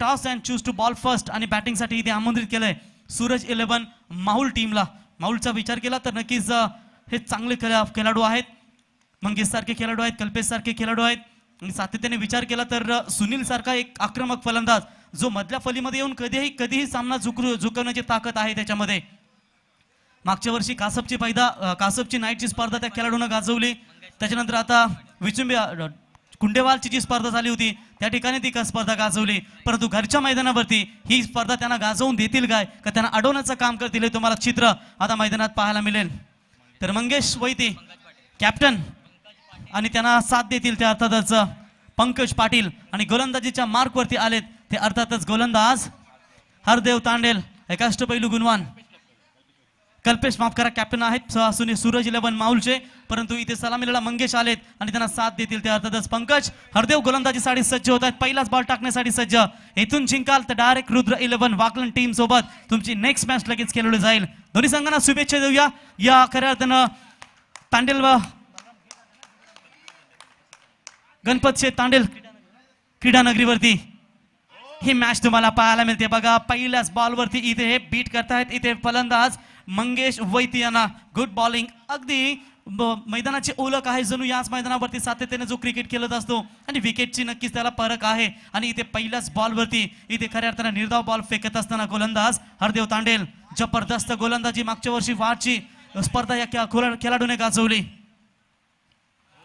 Toss and choose to bowl first आणि बॅटिंगसाठी इथे आमंत्रित केलंय सूरज 11 माहुल टीमला. माहुलचा विचार केला तर नक्कीच हे चांगले खेळाडू आहेत. मंगेश सारखे खेळाडू आहेत, कल्पेश सारखे खेळाडू आहेत आणि सातत्याने विचार केला तर सुनील सारखा एक आक्रमक फलंदाज जो मधल्या फलीमध्ये येऊन कधीही सामना झुकवण्याची ताकद आहे त्याच्यामध्ये. मागच्या वर्षी कासपची नाईटची स्पर्धा त्या खेळाडूंना गाजवली. त्याच्यानंतर आता विचुंबिया कुंडेवालची जी स्पर्धा झाली होती त्या ठिकाणी ती स्पर्धा गाजवली. परंतु घरच्या मैदानावरती ही स्पर्धा त्यांना गाजवून देतील काय का त्यांना अडवण्याचं काम करतील हे तुम्हाला चित्र आता मैदानात पाहायला मिळेल. तर मंगेश वैती कॅप्टन आणि त्यांना साथ देतील ते अर्थातच पंकज पाटील आणि गोलंदाजीच्या मार्कवरती आलेत ते अर्थातच गोलंदाज हरदेव तांडेल एक अष्टपैलू गुणवान. कल्पेश माफ करा कॅप्टन आहेत सूरज 11 माहुलचे. परंतु इथे सलामीला मंगेश आलेत आणि त्यांना साथ देतील ते अर्थातच पंकज. हरदेव गोलंदाजीसाठी सज्ज होत आहेत, पहिलाच बॉल टाकण्यासाठी सज्ज. इथून जिंकाल तर डायरेक्ट रुद्र 11 वाकलन टीम सोबत तुमची नेक्स्ट मॅच लगेच खेळवली जाईल. दोन्ही संघांना शुभेच्छा देऊया. या खऱ्या अर्थानं तांडेल व गणपतशेठ तांडेल क्रीडा नगरीवरती ही मॅच तुम्हाला पाहायला मिळते. बघा पहिल्याच बॉलवरती इथे हे बीट करतायत इथे फलंदाज मंगेश वैती यांना. गुड बॉलिंग, अगदी मैदानाची ओळख आहे जणू याच मैदानावरती सातत्याने जो क्रिकेट खेळत असतो आणि विकेटची नक्कीच त्याला फरक आहे. आणि इथे पहिल्याच बॉलवरती इथे खऱ्या अर्थानं निर्धाव बॉल फेकत असताना गोलंदाज हरदेव तांडेल जबरदस्त गोलंदाजी. मागच्या वर्षी वारची स्पर्धा या खेळाडूने गाजवली.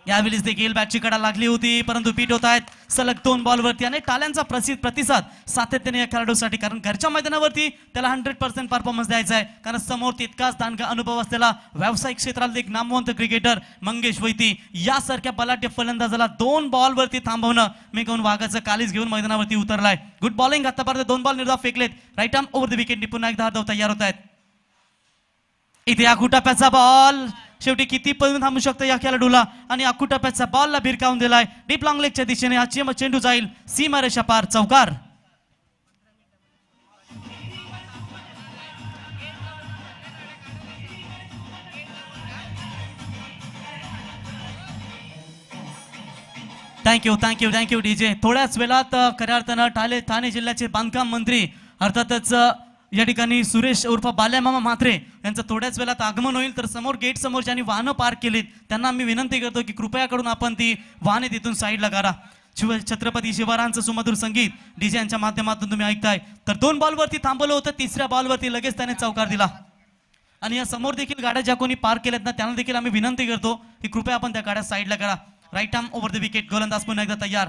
यावेळेस देखील बॅटची कडा लागली होती परंतु पीट होत आहेत सलग 2 बॉलवरती आणि टाळ्यांचा प्रतिसाद सातत्याने या खेळाडूसाठी. कारण घरच्या मैदानावरती त्याला 100% परफॉर्मन्स द्यायचा आहे. कारण समोर तितकाच दांडगा अनुभव असलेला व्यावसायिक क्षेत्रात एक नामवंत क्रिकेटर मंगेश वैती यासारख्या बलाढ्य फलंदाजाला 2 बॉलवरती थांबवणं मी कहून वाघाचं कालीच घेऊन मैदानावरती उतरलाय. गुड बॉलिंग, आतापर्यंत 2 बॉल निर्धाव फेकलेत. Right arm over the wicket. पुन्हा एकदा हरदेव तयार होत आहेत. इथे आखुटाप्याचा बॉल शेवटी किती पर्यंत थांबू शकतो या खेळाडूला आणि आखुटाप्याचा बॉलला भिरकावून दिलाय. डीप लॉंग लेगच्या दिशेने हा चेंडू जाईल सीमारेषा पार चौकार. Thank you DJ. थोड्याच वेळात खऱ्या अर्थानं ठाणे जिल्ह्याचे बांधकाम मंत्री अर्थातच या ठिकाणी सुरेश उर्फ बाल्यामामा म्हात्रे यांचं थोड्याच वेळात आगमन होईल. तर समोर गेट समोर ज्यांनी वाहनं पार्क केलीत त्यांना मी विनंती करतो की कृपया करून आपण ती वाहने तिथून साईडला करा. छत्रपती शिवरायांचं सुमधुर संगीत डीजे यांच्या माध्यमातून तुम्ही ऐकताय. तर 2 बॉलवरती थांबवलं होतं, 3ऱ्या बॉलवरती लगेच त्याने चौकार दिला. आणि या समोर देखील गाड्या ज्या कोणी पार्क केल्यात ना त्यांना देखील आम्ही विनंती करतो की कृपया आपण त्या गाड्या साईडला करा. Right arm over the wicket. गोलंदाज पुन्हा एकदा तयार.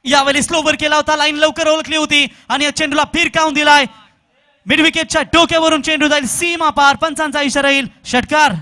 यावेळी स्लोवर केला होता, लाईन लवकर ओळखली होती आणि या चेंडूला फिरकावून दिलाय. मिड विकेटच्या डोक्यावरून चेंडू जाईल सीमा पार. पंचांचा इशारा येईल षटकार.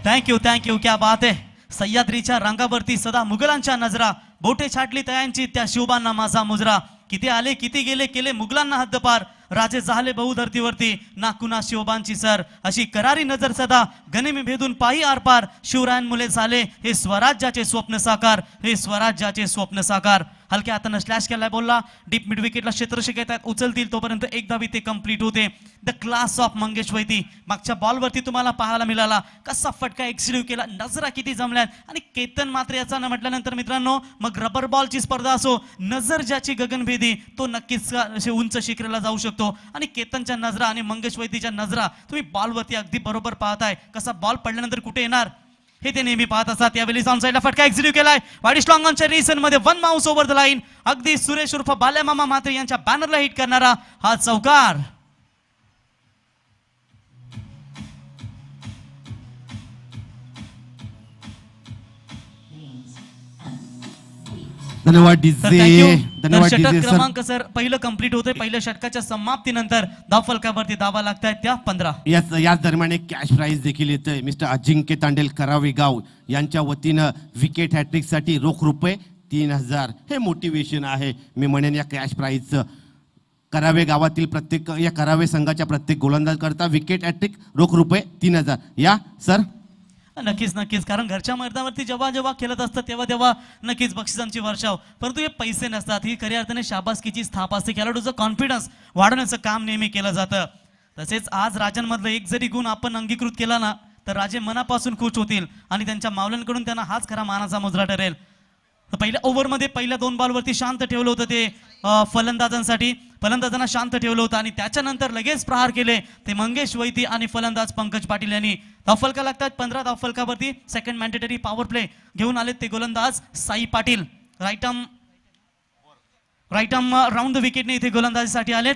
थँक्यू क्या बात आहे. सह्याद्रीच्या रंगावरती सदा मुघलांच्या नजरा, बोटे छाटली तयांची त्या शिवबांना माझा मुजरा. किती आले किती गेले केले मुघलांना हद्दपार, राजे झाले बहुधर्तीवरती ना कुणा शिवबांची सर. अशी करारी नजर सदा गनिमी भेदून पायी आरपार, शिवरायांमुळे झाले हे स्वराज्याचे स्वप्न साकार, हे स्वराज्याचे स्वप्न साकार. हलक्या हातानं स्लॅश केलाय बोलला. डीप मिड विकेटला क्षेत्ररक्षक येतात, उचलतील तोपर्यंत एक धाव इथे कंप्लीट होते. द क्लास ऑफ मंगेश वैती. मागच्या बॉलवरती तुम्हाला पाहायला मिळाला कसा फटका एक्सिड्यू केला, नजरा किती जमल्यात. आणि केतन मात्र याचा न म्हटल्यानंतर मित्रांनो मग रबर बॉलची स्पर्धा असो, नजर ज्याची गगनभेदी तो नक्कीच उंच शिखराला जाऊ शकतो. आणि केतनच्या नजरा आणि मंगेश वैतीच्या नजरा तुम्ही बॉलवरती अगदी बरोबर पाहताय. कसा बॉल पडल्यानंतर कुठे येणार हे ते नेहमी पाहत असतात. यावेळी ऑन साइडला फटका एक्झिक्यूट केलाय. वाडी स्ट्रॉंग ऑनच्या रिसन मध्ये 1 माउस ओव्हर द लाईन. अगदी सुरेश उर्फ बाल्यामामा म्हात्रे यांच्या बॅनरला हिट करणारा हा चौकार. धन्यवाद डीजे. धन्यवाद षटक डीजे. क्रमांक सर पहिलं कंप्लीट होतंय. पहिल्या षटकाच्या समाप्तीनंतर धावफलकावरती धावा लागतायत त्या 15. याच दरम्यान एक कॅश प्राइज देखील येतंय. मिस्टर अजिंक्य तांडेल करावे गाव यांच्या वतीनं विकेट हॅट्रिक साठी रोख रुपये 3000 हे मोटिवेशन आहे मी म्हणेन या कॅश प्राइजचं. करावे गावातील या करावे संघाच्या प्रत्येक गोलंदाज करता विकेट हॅट्रिक रोख रुपये 3000. या सर. नक्कीच नक्कीच, कारण घरच्या मैदानावरती जेव्हा जेव्हा खेळत असतं तेव्हा तेव्हा नक्कीच बक्षिसांची वर्षाव, परंतु हे पैसे नसतात, ही खऱ्या अर्थाने शाबासकीची स्थाप असते. खेळाडूचं कॉन्फिडन्स वाढवण्याचं काम नेहमी केलं जातं. तसेच आज राजांमधलं एक जरी गुण आपण अंगीकृत केला ना तर राजे मनापासून खुश होतील आणि त्यांच्या मावल्यांकडून त्यांना हाच खरा मानाचा मुजरा ठरेल. तर पहिल्या ओव्हरमध्ये पहिल्या 2 बॉलवरती शांत ठेवलं होतं ते फलंदाजांना शांत ठेवलं होतं आणि त्याच्यानंतर लगेच प्रहार केले ते मंगेश वैती आणि फलंदाज पंकज पाटील यांनी. धावफलका लागतात 15 धावफलकावरती. सेकंड मॅन्डेटरी पॉवर प्ले घेऊन आले ते गोलंदाज Sai Patil. Right arm round the विकेटने इथे गोलंदाजीसाठी आलेत.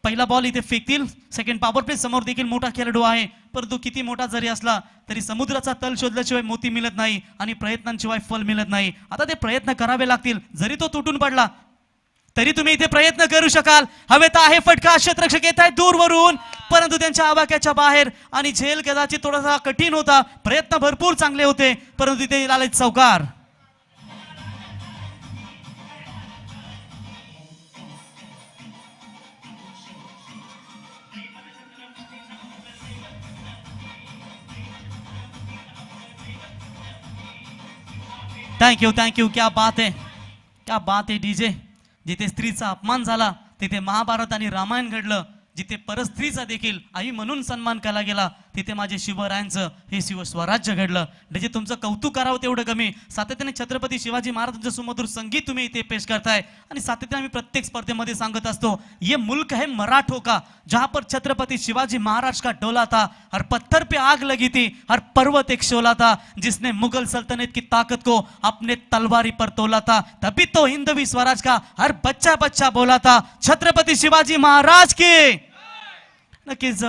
पहिला बॉल इथे फेकतील. सेकंड पॉवर प्ले समोर देखील मोठा खेळाडू आहे, परंतु किती मोठा जरी असला तरी समुद्राचा तल शोधल्याशिवाय मोती मिळत नाही आणि प्रयत्नांशिवाय फल मिळत नाही. आता ते प्रयत्न करावे लागतील. जरी तो तुटून पडला तरी तुम्ही इथे प्रयत्न करू शकाल. हवेत आहे फटका, क्षेत्ररक्षक येत आहेत दूरवरून, परंतु त्यांच्या आवाक्याच्या बाहेर आणि झेल कदाचित थोडासा कठीण होता. प्रयत्न भरपूर चांगले होते, परंतु इथे आले चौकार. थँक्यू. क्या बात आहे डीजे. जिथे स्त्रीचा अपमान झाला तिथे महाभारत आणि रामायण घडलं. जिथे परस्त्रीचा देखील आई म्हणून सन्मान केला गेला तिथे माझे शिवरायांचं हे शिवस्वराज्य घडलं. म्हणजे तुमचं कौतुक करावं तेवढं कमी. सातत्याने छत्रपती शिवाजी महाराजांचं सुमधुर संगीत तुम्ही इथे पेश करताय आणि सातत्याने आम्ही प्रत्येक स्पर्धेमध्ये सांगत असतो, ये मुल्क है मराठों का, जहां पर छत्रपति शिवाजी महाराज का डोला था, हर पत्थर पे आग लगी थी, हर पर्वत एक शोला था, जिसने मुगल सल्तनत की ताकत को अपने तलवारी पर तोला था, तभी तो हिंदवी स्वराज का हर बच्चा बच्चा बोला था, छत्रपती शिवाजी महाराज की. नक्कीच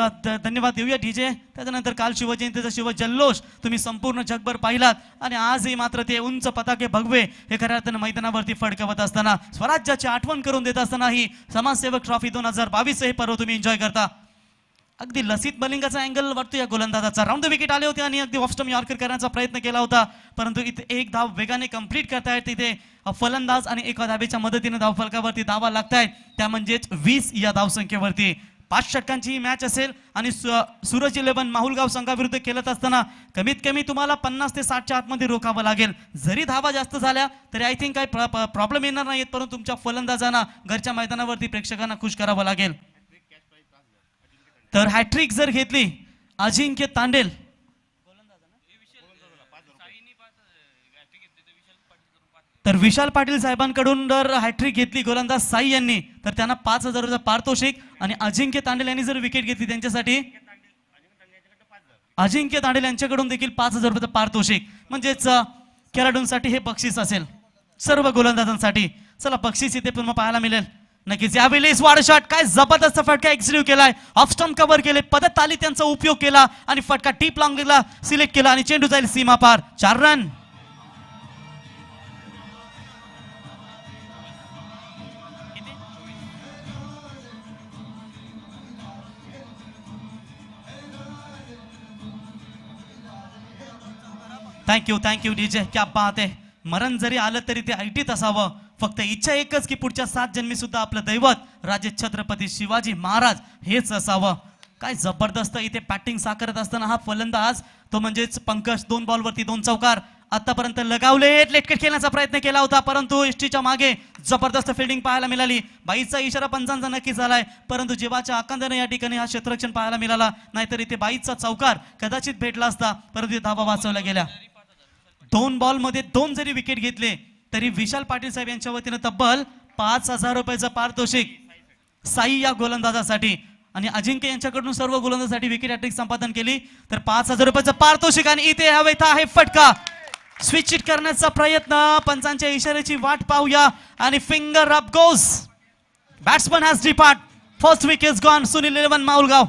धन्यवाद देऊया डीजे. त्याच्यानंतर काल शिवजयंतीचा शिवजल्लोष तुम्ही संपूर्ण जगभर पाहिलात आणि आजही मात्र ते उंच पताके भगवे हे खऱ्या अर्थानं मैदानावरती फडकवत असताना, स्वराज्याची आठवण करून देत असताना ही समाजसेवक ट्रॉफी 2022 हे पर्व तुम्ही एन्जॉय करता. अगदी लसित बलिंगाचा अँगल वाटतो या गोलंदाजाचा. राऊंड द विकेट आले होते आणि अगदी ऑफ स्टंप यॉर्कर करण्याचा प्रयत्न केला होता, परंतु इथे एक धाव वेगाने कंप्लीट करतायत. तिथे फलंदाज आणि एका धावेच्या मदतीने धावफलकावरती धावा लागतायत, त्या म्हणजेच 20 या धावसंख्येवरती. 5 षटकांची ही मॅच असेल आणि सूरज 11 माहुलगाव संघाविरुद्ध खेळत असताना कमीत कमी तुम्हाला 50 ते 60च्या आतमध्ये रोखावं लागेल. जरी धावा जास्त झाल्या तरी आय थिंक काही प्रॉब्लेम येणार नाहीत, परंतु तुमच्या फलंदाजांना घरच्या मैदानावरती प्रेक्षकांना खुश करावं लागेल. तर हॅट्रिक जर घेतली अजिंक्य तांडेल, तर विशाल पाटील साहेबांकडून जर हॅट्रिक घेतली गोलंदाज साई यांनी तर त्यांना 5,000 रुपये पारितोषिक आणि अजिंक्य तांडेल यांनी जर विकेट घेतली त्यांच्यासाठी अजिंक्य तांडेल यांच्याकडून देखील 5,000 रुपये पारितोषिक. म्हणजेच खेळाडूंसाठी हे बक्षीस असेल सर्व गोलंदाजांसाठी. चला बक्षीस इथे पुन्हा पाहायला मिळेल. नक्कीच यावेळी स्वाड शॉट, काय जबरदस्त फटका एक्झिक्यूट केलाय. ऑफ स्टंप कव्हर केले, पदताली त्यांचा उपयोग केला आणि फटका डीप लॉंगला सिलेक्ट केला आणि चेंडू जाईल सीमा पार. 4 रन. Thank you DJ. क्या बात आहे. मरण जरी आलं तरी ते ऐटीत असावं. फक्त इच्छा एकच की पुढच्या 7 जन्मी सुद्धा आपलं दैवत राजे छत्रपती शिवाजी महाराज हेच असावं. काय जबरदस्त इथे बॅटिंग साकारत असताना हा फलंदाज तो म्हणजेच पंकज 2 बॉलवरती 2 चौकार आतापर्यंत लगावले. लेटकेट खेळण्याचा प्रयत्न केला होता, परंतु एसटीच्या मागे जबरदस्त फिल्डिंग पाहायला मिळाली. बाईचा इशारा पंचांचा नक्की झालाय, परंतु जीवाच्या आकांदाने या ठिकाणी हा क्षेत्ररक्षण पाहायला मिळाला. नाहीतर इथे बाईचा चौकार कदाचित भेटला असता, परंतु धावा वाचवल्या गेल्या. 2 बॉलमध्ये 2 जरी विकेट घेतले तरी विशाल पाटील साहेब यांच्या वतीने तब्बल 5,000 रुपयाचं पारितोषिक साई या गोलंदाजासाठी आणि अजिंक्य यांच्याकडून सर्व गोलंदाजासाठी विकेट हॅट्रिक संपादन केली तर 5,000 रुपयाचं पारितोषिक. आणि इथे हवेत आहे फटका. स्विच इट करण्याचा प्रयत्न, पंचांच्या इशाऱ्याची वाट पाहूया आणि finger up goes. Batsman has depart. First wicket is gone. Sunil 11 Mahulgaon.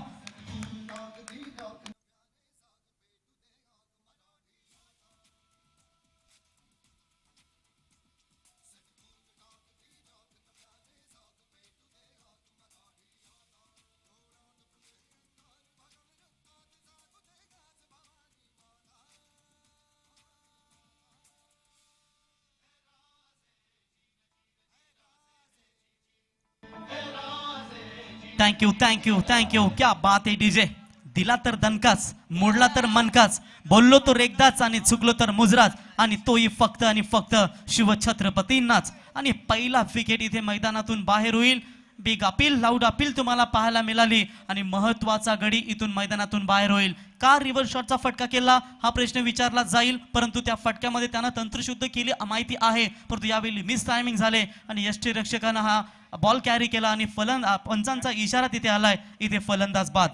Thank you. क्या बात आहे डीजे. दिला तर दणकाच, मोडला तर मनकाच, बोललो तो रेगदाच आणि चुकलो तर मुजराच, आणि तोही फक्त आणि फक्त शिवछत्रपतींनाच. आणि पहिला विकेट इथे मैदानातून बाहेर होईल. बिग अपील, लाऊड अपील तुम्हाला पाहायला मिळाली आणि महत्वाचा गडी इथून मैदानातून बाहेर होईल. का रिव्हर्स शॉटचा फटका केला हा प्रश्न विचारला जाईल, परंतु त्या फटक्यामध्ये त्यानं तंत्रशुद्ध केली माहिती आहे, परंतु यावेळी मिस टायमिंग झाले आणि यष्टीरक्षकानं हा बॉल कॅरी केला आणि पंचांचा इशारा तिथे आलाय, इथे फलंदाज बाद.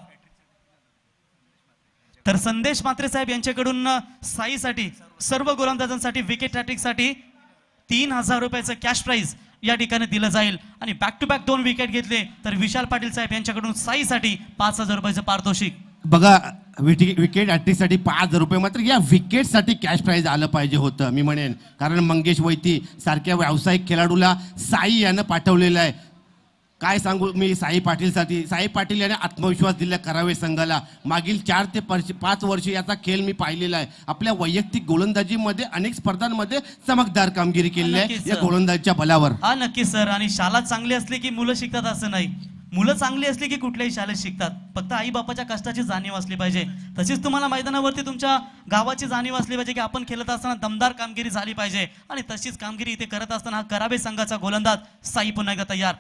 तर संदेश म्हात्रे साहेब यांच्याकडून साईसाठी सर्व गोलंदाजांसाठी विकेट हॅट्रिकसाठी 3000 रुपयाचं कॅश प्राइज या ठिकाणी दिलं जाईल. आणि बॅक टू बॅक 2 विकेट घेतले तर विशाल पाटील साहेब यांच्याकडून साईसाठी 5000 रुपयाचं पारितोषिक. बघा, विकेट हॅट्रिकसाठी 5000 रुपये, मात्र या विकेटसाठी कॅश प्राइज आलं पाहिजे होतं मी म्हणेन, कारण मंगेश वैती सारख्या व्यावसायिक खेळाडूला साई यानं पाठवलेलं आहे. काय सांगू मी साई पाटीलसाठी. साई पाटील याने आत्मविश्वास दिला करावे संघाला. मागील 4 ते 5 वर्ष याचा खेळ मी पाहिलेला आहे. आपल्या वैयक्तिक गोलंदाजीमध्ये अनेक स्पर्धांमध्ये चमकदार कामगिरी केलेली आहे या गोलंदाजीच्या बलावर. हा नक्की सर. आणि शाळा चांगली असली की मुलं शिकतात असं नाही, मुलं चांगली असली की कुठल्याही शाळेत शिकतात. फक्त आई बापाच्या कष्टाची जाणीव असली पाहिजे. तशीच तुम्हाला मैदानावरती तुमच्या गावाची जाणीव असली पाहिजे की आपण खेळत असताना दमदार कामगिरी झाली पाहिजे. आणि तशीच कामगिरी इथे करत असताना हा करावे संघाचा गोलंदाज साई पुन्हा एकदा तयार.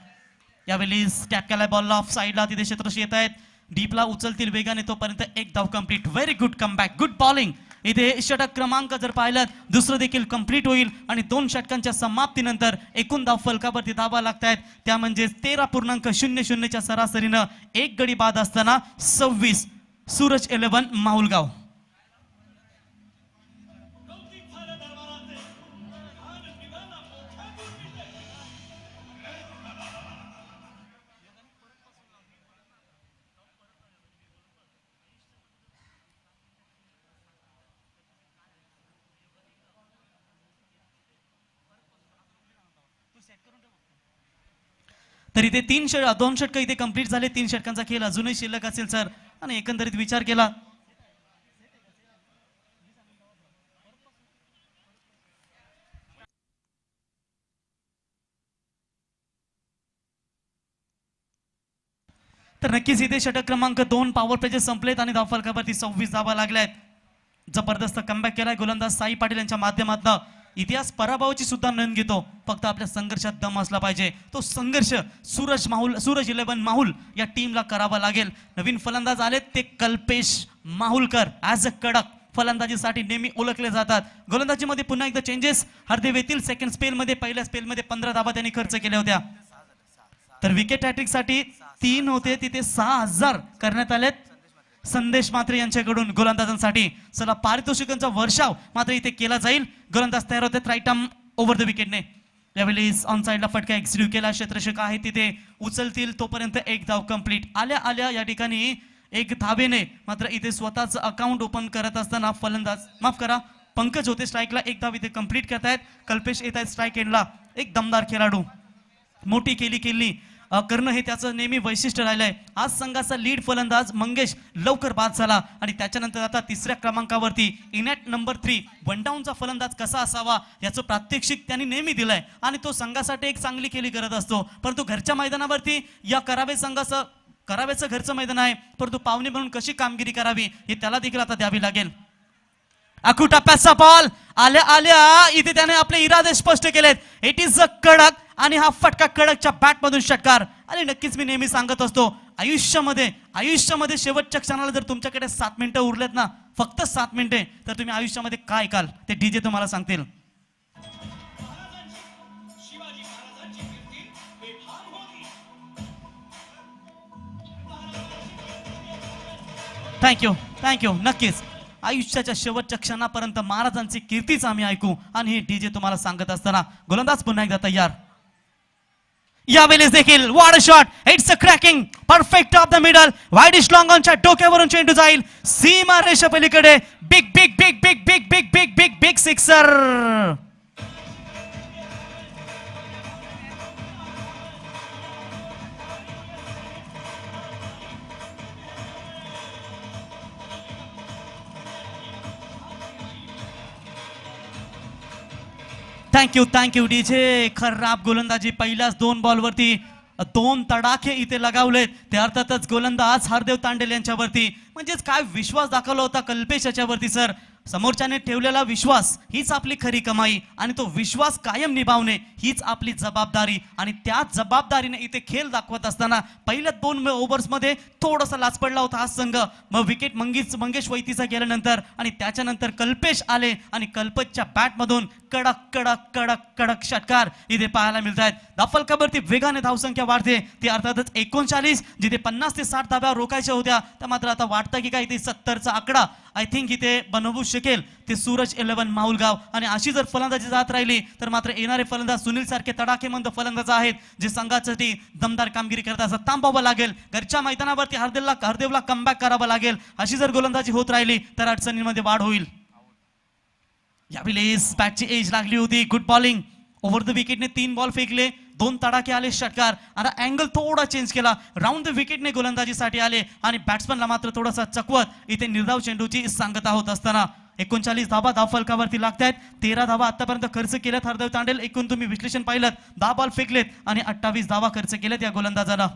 यावेळी टॅप केलाय बॉलला ऑफ साईडला, तिथे क्षेत्रशी येत आहेत, डीपला उचलतील वेगाने, तोपर्यंत एक धाव complete. Very good comeback, good bowling. इथे षटक क्रमांक जर पाहिलं दुसरं देखील कंप्लीट होईल आणि 2 षटकांच्या समाप्तीनंतर एकूण धाव फलकावरती धावा लागतायत, त्या म्हणजे 13.00च्या सरासरीनं एक गडी बाद असताना 26 सूरज 11 माहुलगाव. तर इथे 2 षटक इथे कंप्लीट झाले. 3 षटकांचा खेळ अजूनही शिल्लक असेल सर. आणि एकंदरीत विचार केला तर नक्कीच इथे षटक क्रमांक 2 पॉवर प्लेचे संपलेत आणि धावफलकावरती 26 धावा लागल्यात. जबरदस्त कमबॅक केलाय गोलंदाज साई पाटील यांच्या माध्यमातून. इतिहास पराभवाची सुद्धा नोंद घेतो, फक्त आपल्या संघर्षात दम असला पाहिजे. तो संघर्ष सूरज 11 माहुल या टीमला करावा लागेल. नवीन फलंदाज आलेत ते कल्पेश माहुलकर ॲज अ कडक फलंदाजीसाठी नेहमी ओळखले जातात. गोलंदाजीमध्ये पुन्हा एकदा चेंजेस. हरदेव येथील सेकंड स्पेलमध्ये, पहिल्या स्पेलमध्ये 15 धावा त्यांनी खर्च केल्या होत्या. तर विकेट हॅट्रिकसाठी 3 होते, तिथे 6000 करण्यात आलेत संदेश म्हात्रे यांच्याकडून गोलंदाजांसाठी. चला, पारितोषिकांचा वर्षाव मात्र इथे केला जाईल. गोलंदाज तयार होते राईट आर्म ओव्हर द विकेटने. यावेळी ऑन साइडला फटका एक्सिक्यूट केला, क्षेत्ररक्षक आहे तिथे उचलतील, तोपर्यंत एक धाव कंप्लीट. आल्या आल्या या ठिकाणी एक धावेने मात्र इथे स्वतःच अकाउंट ओपन करत असताना फलंदाज, माफ करा, पंकज होते स्ट्राईकला. एक धाव इथे कंप्लीट करतायत. कल्पेश येत आहेत स्ट्राईक एंडला. एक दमदार खेळाडू, मोठी केली करणं हे त्याचं नेहमी वैशिष्ट्य राहिलंय. आज संघाचा लीड फलंदाज मंगेश लवकर बाद झाला आणि त्याच्यानंतर आता 3ऱ्या क्रमांकावरती इनॅट नंबर 3 वन डाऊनचा फलंदाज कसा असावा याचं प्रात्यक्षिक त्यांनी नेहमी दिलंय आणि तो संघासाठी एक चांगली खेळी करत असतो. परंतु घरच्या मैदानावरती या करावेचं घरचं मैदान आहे, परंतु पाहुणे म्हणून कशी कामगिरी करावी हे त्याला देखील आता द्यावी लागेल. आखू टप्प्याचा बॉल आल्या आल्या इथे त्याने आपले इरादे स्पष्ट केलेत. इट इज अ कडक आणि हा फटका कडकच्या बॅट मधून षटकार. आणि नक्कीच मी नेहमी सांगत असतो, आयुष्यामध्ये शेवटच्या क्षणाला जर तुमच्याकडे 7 मिनिटं उरलेत ना, फक्त 7 मिनिटे, तर तुम्ही आयुष्यामध्ये काय ऐकाल ते डीजे तुम्हाला सांगतील. थँक्यू. नक्कीच आयुष्याच्या शेवटच्या क्षणापर्यंत महाराजांची कीर्तीच आम्ही ऐकू आणि हे डीजे तुम्हाला सांगत असताना गोलंदाज पुन्हा एकदा तयार. यावेळेस देखील what a shot, it's a cracking perfect off the middle, wideish long ऑनच्या डोक्यावरून चेंडू जाईल सीमा रेषा पलीकडे. Big big big big big big big big big sixer. Thank you DJ. खराब गोलंदाजी पहिल्याच 2 बॉलवरती दोन तडाखे इथे लगावलेत ते अर्थातच गोलंदाज हरदेव तांडेल यांच्यावरती. म्हणजेच काय विश्वास दाखवला होता कल्पेश याच्यावरती सर. समोरच्याने ठेवलेला विश्वास हीच आपली खरी कमाई आणि तो विश्वास कायम निभावणे हीच आपली जबाबदारी. आणि त्या जबाबदारीने इथे खेळ दाखवत असताना पहिल्या 2 ओव्हर्समध्ये थोडासा लाच पडला होता हा संघ. मग विकेट मंगेश वैतीचा गेल्यानंतर आणि त्याच्यानंतर कल्पेश आले आणि कल्पेशच्या बॅटमधून कडक कडक कडक कडक षटकार इथे पाहायला मिळत आहेत. धावफलकावरती वेगाने धावसंख्या वाढते ती अर्थातच 39 जिथे 50 ते 60 धाब्या रोखायच्या होत्या त्या मात्र आता वाटतं की काय ते 70चा आकडा आय थिंक इथे बनवू शकेल ते सूरज 11 माहुलगाव. आणि अशी जर फलंदाजी जात राहिली तर मात्र येणारे फलंदाज सुनील सारखे तडाखेमंद फलंदाज आहेत जे संघासाठी दमदार कामगिरी करतात असं थांबावं लागेल. घरच्या मैदानावरती हरदेवला कमबॅक करावं लागेल. अशी जर गोलंदाजी होत राहिली तर अडचणींमध्ये वाढ होईल. यावेळेस बॅटची एज लागली होती. गुड बॉलिंग ओव्हर द विकेटने 3 बॉल फेकले 2 तडाखे आले षटकार. आता अँगल थोडा चेंज केला राऊंड द विकेटने गोलंदाजीसाठी आले आणि बॅट्समनला मात्र थोडासा चकवत इथे निर्धाव चेंडूची सांगता होत असताना 39 धावा धावफलकावरती लागतायत. 13 धावा आतापर्यंत खर्च केल्यात हरदेव तांडेल. एकूण तुम्ही विश्लेषण पाहिलं 10 बॉल फेकलेत आणि 28 धावा खर्च केल्यात या गोलंदाजाला.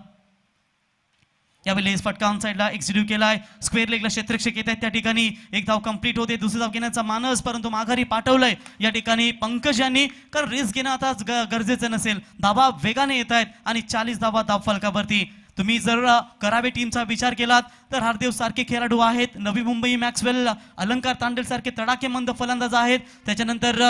यावेळेस फटका ऑन साइडला एक्झिक्यूट केलाय. स्क्वेअर लेगला क्षेत्ररक्षक येत आहेत त्या ठिकाणी एक धाव कंप्लीट होते. दुसरी धाव घेण्याचा मानस परंतु माघारी पाठवलंय या ठिकाणी पंकज यांनी. कारण रेस घेणं आता गरजेचं नसेल. धावा वेगाने येत आहेत आणि 40 धावा धावफलकावरती. तुम्ही जर करावे टीमचा विचार केलात तर हरदेव सारखे खेळाडू आहेत. नवी मुंबई मॅक्सवेल अलंकार तांडेल सारखे तडाखेमंद फलंदाज आहेत. त्याच्यानंतर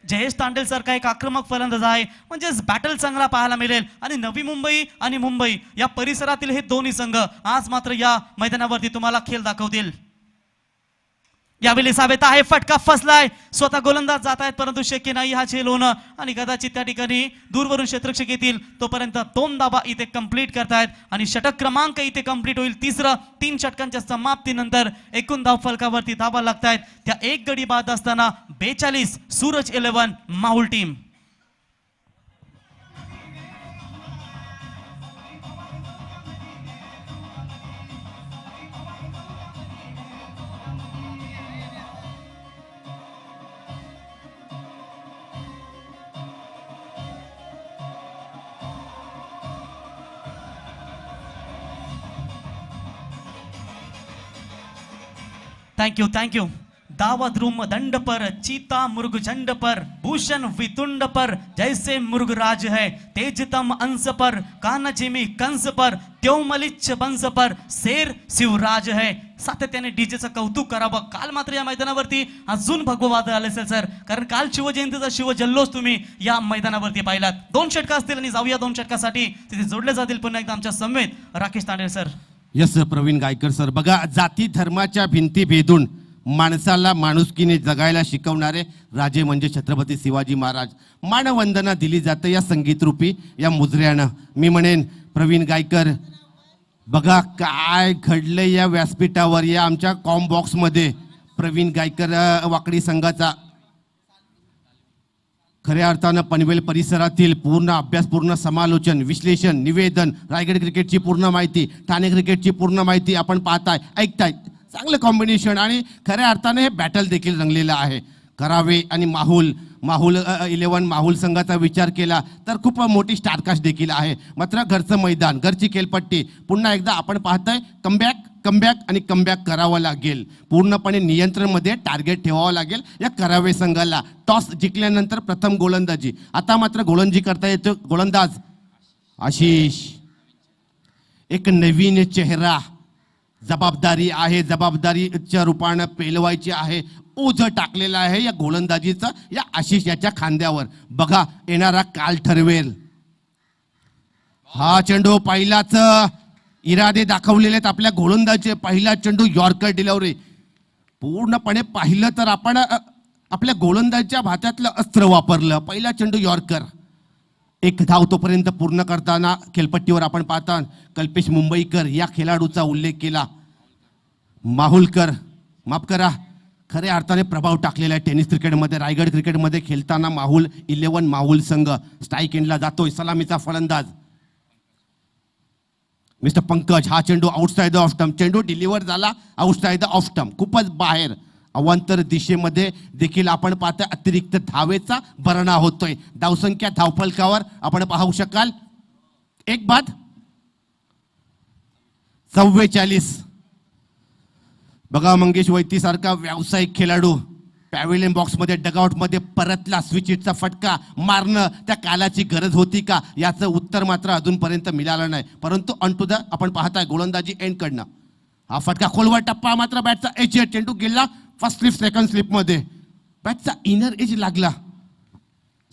जयेश तांडेल सारखा एक आक्रमक फलंदाज आहे. म्हणजेच बॅटल चांगला पाहायला मिळेल. आणि नवी मुंबई आणि मुंबई या परिसरातील हे दोन्ही संघ आज मात्र या मैदानावरती तुम्हाला खेळ दाखवतील. यावेळी सावेत आहे फटका फसलाय. स्वतः गोलंदाज जात आहेत परंतु शक्य नाही हा झेल होणं. आणि कदाचित त्या ठिकाणी दूरवरून क्षेत्ररक्षक येतील तोपर्यंत 2 धावा इथे कंप्लीट करतायत आणि षटक क्रमांक इथे कंप्लीट होईल. 3 षटकांच्या समाप्तीनंतर एकूण धाव फलकावरती धावा लागतायत त्या 1 गडी बाद असताना 42 Suraj 11 Mahul team. Thank you दावत रूम दंड पर चीता मुर्ग झंड पर भूषण वितुंड पर जैसे मुर्ग राज है तेजतम अंश पर कान जिमी कंस पर त्यो मलिच्छ बंस पर शेर शिवराज है. सातत्याने डीजेचं कौतुक करावं. काल मात्र या मैदानावरती अजून भगववाद आले असेल सर. कारण काल शिवजयंतीचा शिवजल्लोष तुम्ही या मैदानावरती पाहिलात. 2 षटका असतील आणि जाऊया 2 षटकासाठी तिथे जोडले जातील पुन्हा एकदा आमच्या समवेत Rakesh Tandel sir. Yes Pravin Gaikar sir. बघा जाती धर्माच्या भिंती भेदून माणसाला माणुसकीने जगायला शिकवणारे राजे म्हणजे छत्रपती शिवाजी महाराज. मानवंदना दिली जाते या संगीतरूपी या मुजऱ्यानं. मी म्हणेन प्रवीण गायकर बघा काय घडलंय या व्यासपीठावर या आमच्या कॉम बॉक्समध्ये. प्रवीण गायकर वाकडी संघाचा खऱ्या अर्थानं पनवेल परिसरातील पूर्ण अभ्यास पूर्ण समालोचन विश्लेषण निवेदन रायगड क्रिकेटची पूर्ण माहिती ठाणे क्रिकेटची पूर्ण माहिती आपण पाहताय ऐकताय. चांगलं कॉम्बिनेशन आणि खऱ्या अर्थाने हे बॅटल देखील रंगलेलं आहे. करावे आणि माहुल 11 माहुल संघाचा विचार केला तर खूप मोठी स्टारकास्ट देखील आहे. मात्र घरचं मैदान घरची खेळपट्टी पुन्हा एकदा आपण पाहताय कमबॅक आणि कमबॅक करावं लागेल. पूर्णपणे नियंत्रणमध्ये टार्गेट ठेवावं लागेल या करावे संघाला. टॉस जिंकल्यानंतर प्रथम गोलंदाजी. आता मात्र गोलंदाजी करता येतो गोलंदाज आशिष. एक नवीन चेहरा जबाबदारी आहे. जबाबदारीच्या रूपानं पेलवायची आहे. ओझं टाकलेलं आहे या गोलंदाजीचं या आशिष याच्या खांद्यावर. बघा येणारा काल ठरवेल. हा चेंडू पहिलाच इरादे दाखवलेले आहेत आपल्या गोलंदाजीचे. पहिला चेंडू यॉर्कर डिलिव्हरी. पूर्णपणे पाहिलं तर आपण आपल्या गोलंदाजीच्या भात्यातलं अस्त्र वापरलं. पहिला चेंडू यॉर्कर. 1 धाव तोपर्यंत पूर्ण करताना खेळपट्टीवर आपण पाहता कल्पेश मुंबईकर या खेळाडूचा उल्लेख केला. माहुलकर माफ करा खऱ्या अर्थाने प्रभाव टाकलेला आहे टेनिस क्रिकेटमध्ये. रायगड क्रिकेटमध्ये खेळताना माहुल 11 माहुल संघ स्ट्राईक एंडला जातोय. सलामीचा फलंदाज मिस्टर पंकज. हा चेंडू आउटसाइड ऑफ स्टंप. चेंडू डिलिव्हर झाला आउटसाइड ऑफ स्टंप खूपच बाहेर. अवांतर दिशेमध्ये देखील आपण पाहता अतिरिक्त धावेचा भरणा होतोय. धावसंख्या धावफलकावर आपण पाहू शकाल एक बाद 44. बघा मंगेश वैती सारखा व्यावसायिक खेळाडू पॅव्हिलियन बॉक्स मध्ये डगआउट मध्ये परतला. स्विच हिटचा फटका मारणं त्या कालाची गरज होती का याचं उत्तर मात्र अजूनपर्यंत मिळालं नाही. परंतु ऑन टू द आपण पाहताय गोलंदाजी एंड कडनं हा फटका खोलवर टप्पा मात्र बॅटचा एज चेंडू गेला फर्स्ट स्लिप सेकंड स्लिप मध्ये बॅटचा इनर एज लागला.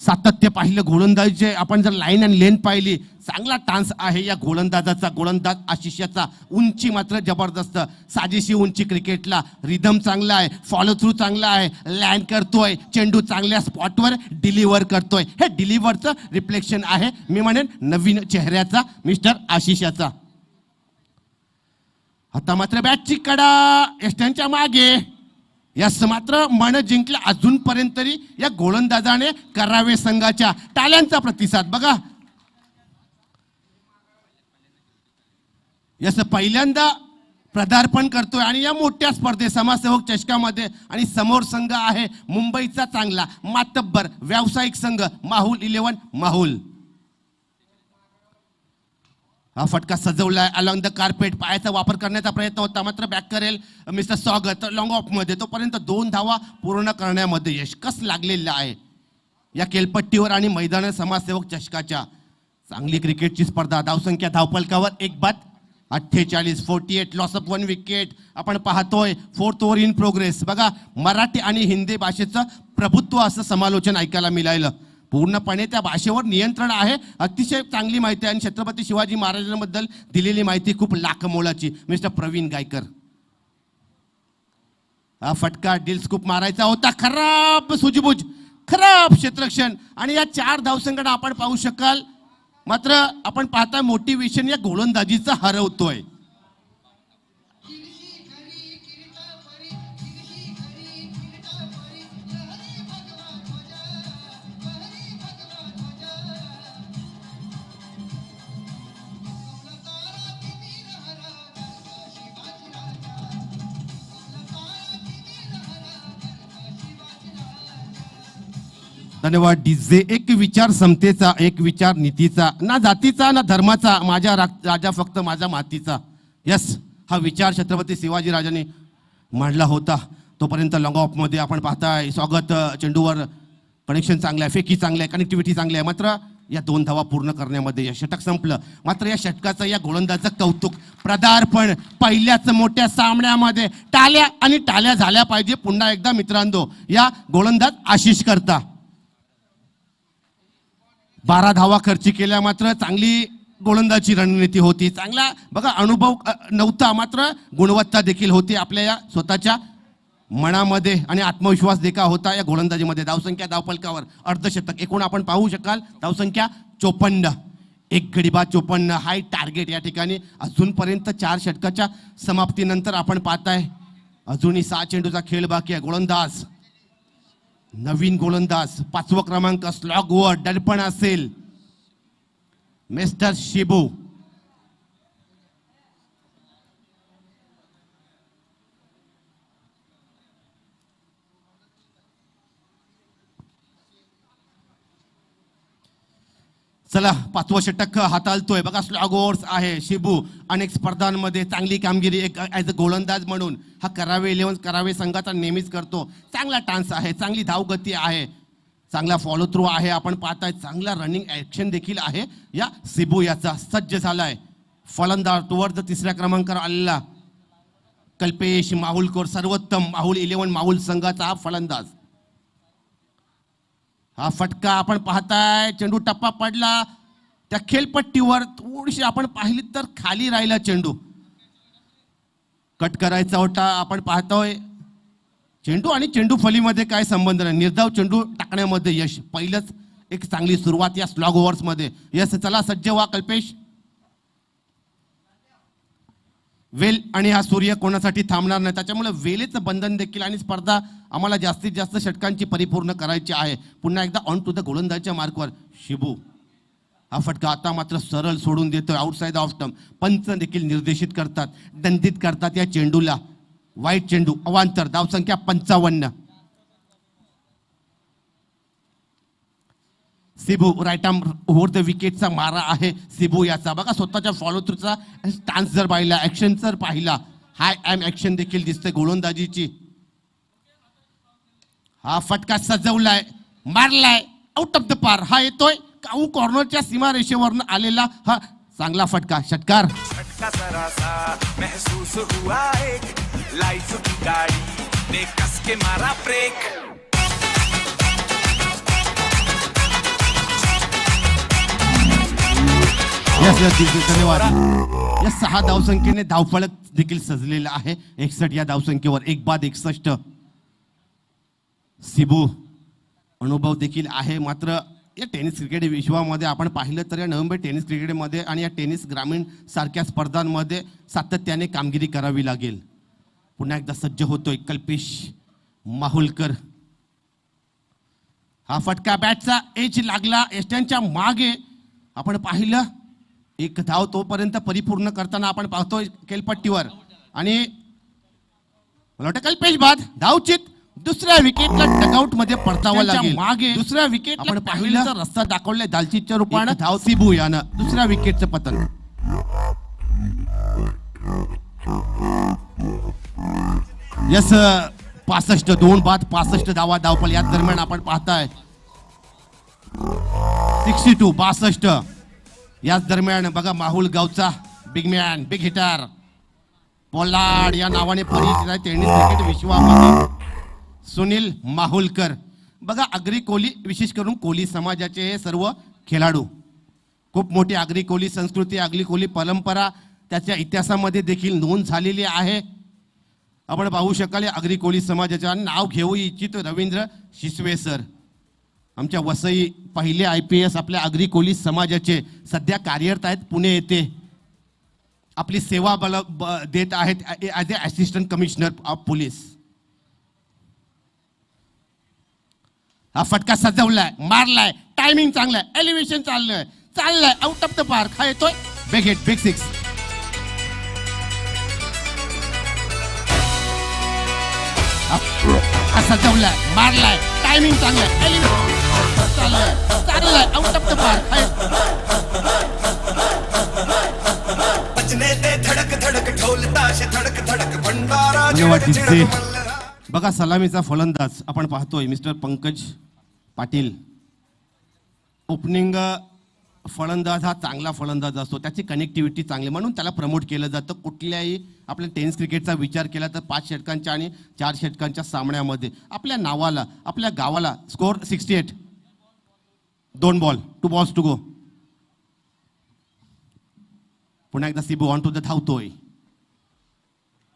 सातत्य पाहिलं गोलंदाजीचे आपण जर लाईन आणि लेन पाहिली चांगला टान्स आहे या गोलंदाजाचा. गोलंदाज आशिषाचा उंची मात्र जबरदस्त साजेशी उंची क्रिकेटला रिदम चांगला आहे फॉलो थ्रू चांगला आहे लँड करतोय चेंडू चांगल्या स्पॉटवर डिलिव्हर करतोय. हे डिलिव्हरचं रिफ्लेक्शन आहे मी म्हणेन नवीन चेहऱ्याचा मिस्टर आशिषाचा. आता मात्र बॅटची कडा एस्टनच्या मागे यस मात्र मन जिंकलं अजूनपर्यंत तरी या गोलंदाजाने करावे संघाच्या. टाळ्यांचा प्रतिसाद बघा. यस पहिल्यांदा पदार्पण करतोय आणि या मोठ्या स्पर्धेत समाजसेवक चषकामध्ये आणि समोर संघ आहे मुंबईचा चांगला मातब्बर व्यावसायिक संघ माहुल 11 माहुल. हा फटका सजवलाय अलॉंग द कार्पेट पायाचा वापर करण्याचा प्रयत्न होता मात्र बॅक करेल मिस्टर स्वागत लॉंग ऑफ मध्ये. तोपर्यंत 2 धावा पूर्ण करण्यामध्ये यशकस लागलेला आहे या केलपट्टीवर आणि मैदान समाजसेवक चषकाच्या. चांगली क्रिकेटची स्पर्धा. धावसंख्या धावपलकावर एक बाद 48 48 लॉस ऑफ 1 विकेट. आपण पाहतोय 4th ओव्हर इन प्रोग्रेस. बघा मराठी आणि हिंदी भाषेचं प्रभुत्व असं समालोचन ऐकायला मिळालं. पूर्णपणे त्या भाषेवर नियंत्रण आहे. अतिशय चांगली माहिती आणि छत्रपती शिवाजी महाराजांबद्दल दिलेली माहिती खूप लाखमोलाची. मिस्टर प्रवीण गायकर. हा फटका डील स्कूप मारायचा होता खराब सुजबुज खराब क्षेत्ररक्षण आणि या 4 धावसंख्येला आपण पाहू शकाल. मात्र आपण पाहता मोटिवेशन या गोलंदाजीचा हरवतोय. धन्यवाद डीजे. एक विचार समतेचा एक विचार नीतीचा ना जातीचा ना धर्माचा माझा राजा फक्त माझा मातीचा. यस हा विचार छत्रपती शिवाजी राजांनी मांडला होता. तोपर्यंत लॉंग ऑफ मध्ये आपण पाहताय स्वागत चेंडूवर कनेक्शन चांगलं आहे फेकी चांगलं आहे कनेक्टिव्हिटी चांगली आहे. मात्र या 2 धावा पूर्ण करण्यामध्ये या षटक संपलं. मात्र या षटकाचं या गोलंदाजाचं कौतुक पदार्पण पहिल्याच मोठ्या सामन्यामध्ये टाळ्या आणि टाळ्या झाल्या पाहिजे पुन्हा एकदा मित्रांनो या गोलंदाज आशिष करता. 12 धावा खर्च केल्या मात्र चांगली गोलंदाजी रणनीती होती. चांगला बघा अनुभव नव्हता मात्र गुणवत्ता देखील होती आपल्या या स्वतःच्या मनामध्ये आणि आत्मविश्वास देखा होता या गोलंदाजीमध्ये. धावसंख्या धावपलकावर अर्धशतक एकूण आपण पाहू शकाल धावसंख्या 54 एक गडी बाद 54 हाय टार्गेट या ठिकाणी. अजूनपर्यंत 4 षटकाच्या समाप्तीनंतर आपण पाहताय अजूनही 6 चेंडूचा खेळ बाकी आहे. गोलंदाज नवीन गोलंदाज 5वा क्रमांक स्लॉग वर दडपण असेल मिस्टर शिबू. चला 5वं षटक हाताळतोय बघा स्लॉग ओव्हर्स आहे. शिबू अनेक स्पर्धांमध्ये चांगली कामगिरी एक ॲज अ गोलंदाज म्हणून हा करावे 11 करावे संघाचा नेहमीच करतो. चांगला टान्स आहे चांगली धावगती आहे चांगला फॉलो थ्रू आहे. आपण पाहताय चांगला रनिंग ऍक्शन देखील आहे या शिबू याचा. सज्ज झालाय फलंदाज टुवर्ड 3ऱ्या क्रमांकावर आलेला कल्पेश माहुलकर सर्वोत्तम माहुल 11 माहुल संघाचा हा फलंदाज. हा फटका आपण पाहताय चेंडू टप्पा पडला त्या खेळपट्टीवर थोडीशी आपण पाहिली तर खाली राहिला चेंडू कट करायचा होता. आपण पाहतोय चेंडू आणि चेंडू फलीमध्ये काय संबंध नाही. निर्धाव चेंडू टाकण्यामध्ये यश पहिलंच एक चांगली सुरुवात या स्लॉग ओव्हर्स मध्ये. यस चला सज्ज व्हा कल्पेश. वेल आणि हा सूर्य कोणासाठी थांबणार नाही त्याच्यामुळे वेलेचं बंधन देखील आणि स्पर्धा आम्हाला जास्तीत जास्त षटकांची परिपूर्ण करायची आहे. पुन्हा एकदा ऑन टू द गोलंदाजीच्या मार्कवर शिबू. हा फटका आता मात्र सरळ सोडून देतोय आउटसाइड ऑफ स्टंप. पंच देखील निर्देशित करतात दंडित करतात या चेंडूला. वाईट चेंडू अवांतर धावसंख्या 55. Sibu right arm over the विकेटचा मारा आहे सिबू याचा. बघा स्वतःच्या फॉलो थ्रूचा स्टान्स जर पाहिला, ऍक्शन जर पाहिला, हाय एम ऍक्शन देखील दिसते गोलंदाजीची. हा फटका सजवलाय, मारलाय, आउट ऑफ द पार. हा येतोय काऊ कॉर्नरच्या सीमारेषेवरनं आलेला हा चांगला फटका, षटकार. झटका जरा सा महसूस हुआ एक लाइफ की गाड़ी ने कस के मारा ब्रेक. धन्यवाद. या 6 धावसंख्येने धावफलक देखील सजलेला आहे. 61 या धावसंख्येवर 1 बाद 61. सिबू अनुभव देखील आहे. मात्र या टेनिस क्रिकेट विश्वामध्ये आपण पाहिलं तर या नोव्हेंबर टेनिस क्रिकेटमध्ये आणि या टेनिस ग्रामीण सारख्या स्पर्धांमध्ये सातत्याने कामगिरी करावी लागेल. पुन्हा एकदा सज्ज होतोय कल्पेश माहुलकर. हा फटका बॅटचा एज लागला एस्टनच्या मागे. आपण पाहिलं 1 धाव तोपर्यंत परिपूर्ण करताना आपण पाहतोय केलपट्टीवर आणि मला वाटतं कल्पेश बाद धावचित. दुसऱ्या विकेटला डगआउट मध्ये परतावं लागेल. मागे दुसऱ्या विकेट आपण पाहिलं रस्ता दाखवलाय दालचितच्या रूपानं. धाव सिबू यानं दुसऱ्या विकेटचं पतन. यस 65 2 बाद 65 धावा धावपल या दरम्यान आपण पाहताय. 62 62 याच दरम्यान बघा माहुल गावचा big man big hitter Pollard या नावाने परिचित आहे टेनिस क्रिकेट विश्वामध्ये सुनील माहुलकर. बघा आगरी कोली विशेष करून कोली समाजाचे हे सर्व खेळाडू. खूप मोठी आगरी कोली संस्कृती आगरी कोली परंपरा त्याच्या इतिहासामध्ये देखील नोंद झालेली आहे. आपण पाहू शकाल आगरी कोली समाजाचे नाव घेऊ इच्छित रवींद्र शिसवे सर. आमच्या वसई पहिले IPS आपल्या आगरी कोली समाजाचे सध्या कार्यरत आहेत पुणे येथे. आपली सेवा देत आहेत as a assistant commissioner of police. हा फटका सजवलाय, मारलाय, टायमिंग चांगलाय, एलिव्हेशन चाललंय आउट ऑफ द पार्क. हा येतोय बिग हिट बिग 6. हा सजवलाय, मारलाय, टायमिंग चांगलाय, एलिव्हेशन चाललंय आउट ऑफ द पार्क. बचने दे धड़क धड़क ढोल ताश धड़क धड़क भंडारा धन्यवाद चिड़क जिजे. चिड़क मल्लरा. बघा सलामीचा फलंदाज आपण पाहतोय मिस्टर पंकज पाटील. ओपनिंग फलंदाज हा चांगला फलंदाज असतो, त्याची कनेक्टिव्हिटी चांगली म्हणून त्याला प्रमोट केलं जातं. कुठल्याही आपल्या टेनिस क्रिकेटचा विचार केला तर 5 षटकांच्या आणि 4 षटकांच्या सामन्यामध्ये आपल्या नावाला आपल्या गावाला score 68. 2 ball 2 balls to go. पुन्हा एकदा सिबू ऑन टू द धावतोय.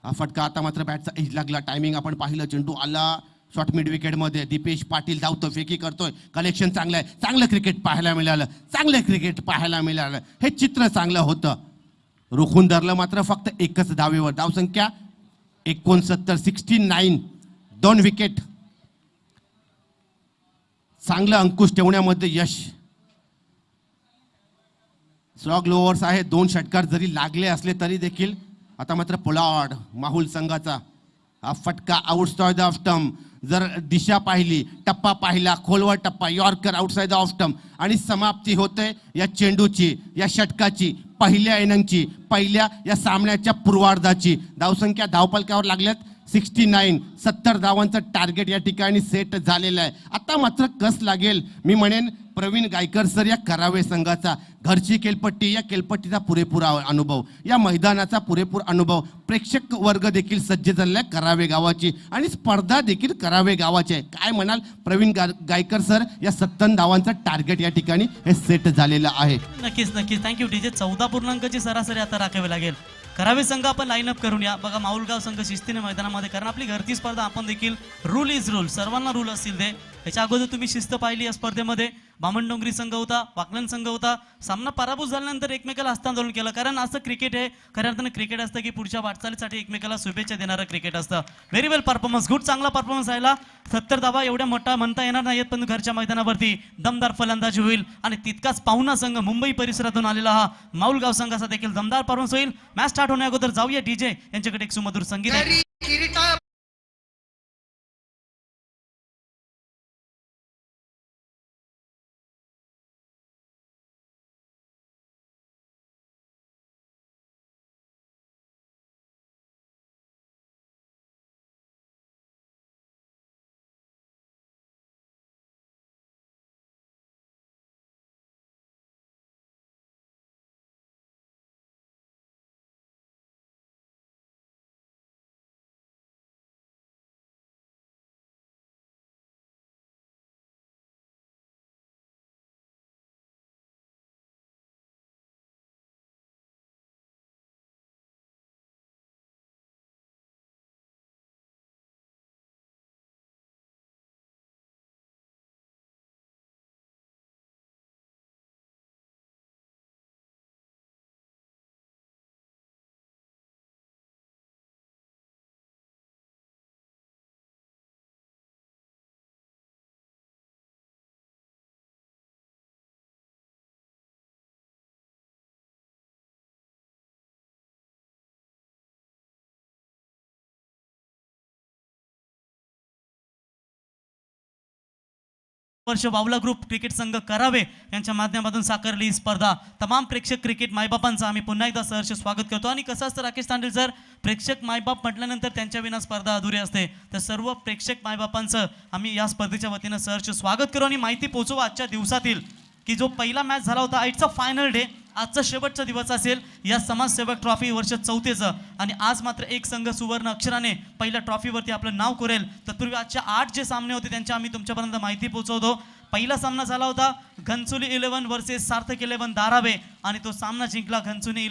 हा फटका आता मात्र बॅटचा एज लागला. टायमिंग आपण पाहिलं, चेंडू आला शॉर्ट मिड विकेट मध्ये. दीपेश पाटील धावतो, फेकी करतोय, कलेक्शन चांगलं आहे, चांगलं क्रिकेट पाहायला मिळालं. हे चित्र चांगलं होतं. रोखून धरलं मात्र फक्त 1च धावेवर. धावसंख्या 69 69 2 विकेट. चांगलं अंकुश ठेवण्यामध्ये यश. स्लॉग लोअर्स आहे, 2 षटकार जरी लागले असले तरी देखील. आता मात्र पोलार्ड माहुल संघाचा हा फटका आउटसाइड ऑफ स्टंप. जर दिशा पाहिली, टप्पा पाहिला, खोलवर टप्पा, यॉर्कर आउटसाइड ऑफ स्टंप आणि समाप्ती होते या चेंडूची, या षटकाची, पहिल्या इनिंगची, पहिल्या या सामन्याच्या पूर्वार्धाची. धावसंख्या धावपलकावर लागल्यात 69. 70 धावांचं टार्गेट या ठिकाणी सेट झालेलं आहे. आता मात्र कस लागेल मी म्हणेन प्रवीण गायकर सर या करावे संघाचा. घरची केलपट्टी, या केलपट्टीचा पुरेपूर अनुभव, या मैदानाचा पुरेपूर अनुभव. प्रेक्षक वर्ग देखील सज्ज झालेला आहे करावे गावाची आणि स्पर्धा देखील करावे गावाची आहे. काय म्हणाल प्रवीण गायकर सर, या 70 धावांचं टार्गेट या ठिकाणी हे सेट झालेलं आहे. नक्कीच थँक्यू डीजे. 14 पूर्णांकाची सरासरी आता राखावी लागेल. करावे संघ आपण लाईनअप करून या. बघा माहुलगाव संघ शिस्तीने मैदानामध्ये, कारण आपली घरची स्पर्धा आपण देखील रूल इज रूल, सर्वांना रूल असतील ते. याच्या अगोदर तुम्ही शिस्त पाहिली या स्पर्धेमध्ये. बामणडोंगरी संघ होता, वाकलन संघ होता. सामना पराभूत झाल्यानंतर एकमेकाला हस्तांदोलन केलं, कारण असं क्रिकेट आहे. खऱ्या अर्थानं क्रिकेट असतं की पुढच्या वाटचालीसाठी एकमेकाला शुभेच्छा देणारं क्रिकेट असतं. व्हेरी वेल परफॉर्मन्स, गुड, चांगला परफॉर्मन्स राहिला. 70 धावा एवढ्या मोठा म्हणता येणार नाहीत, पण घरच्या मैदानावरती दमदार फलंदाजी होईल आणि तितकाच पाहुणा संघ मुंबई परिसरातून आलेला हा माहुलगाव संघाचा देखील दमदार परफॉर्मन्स होईल. मॅच स्टार्ट होण्या अगोदर जाऊया डीजे यांच्याकडे एक सुमधुर संगीत आहे. वर्ष बावला ग्रुप क्रिकेट संघ करावे यांच्या माध्यमातून साकारली ही स्पर्धा. तमाम प्रेक्षक क्रिकेट मायबापांचं आम्ही पुन्हा एकदा सहर्ष स्वागत करतो. आणि कसं असतं राकेश तांडेल सर, प्रेक्षक मायबाप म्हटल्यानंतर त्यांच्या विना स्पर्धा अधुरी असते. तर सर्व प्रेक्षक मायबापांचं आम्ही या स्पर्धेच्या वतीनं सहर्ष स्वागत करू आणि माहिती पोहोचवू आजच्या दिवसातील की जो पहिला मॅच झाला होता, इट्स अ फायनल डे. आजचा शेवटचा दिवस असेल या समाजसेवक ट्रॉफी वर्ष 34चं. आणि आज मात्र एक संघ सुवर्ण अक्षराने पहिल्या ट्रॉफीवरती आपलं नाव कोरेल. तत्पूर्वी आजच्या 8 जे सामने होते त्यांची आम्ही तुमच्यापर्यंत माहिती पोहोचवतो. पहिला सामना झाला होता घनसोली 11 वर्सेस सार्थक 11 धारावे आणि तो सामना जिंकला घनसोली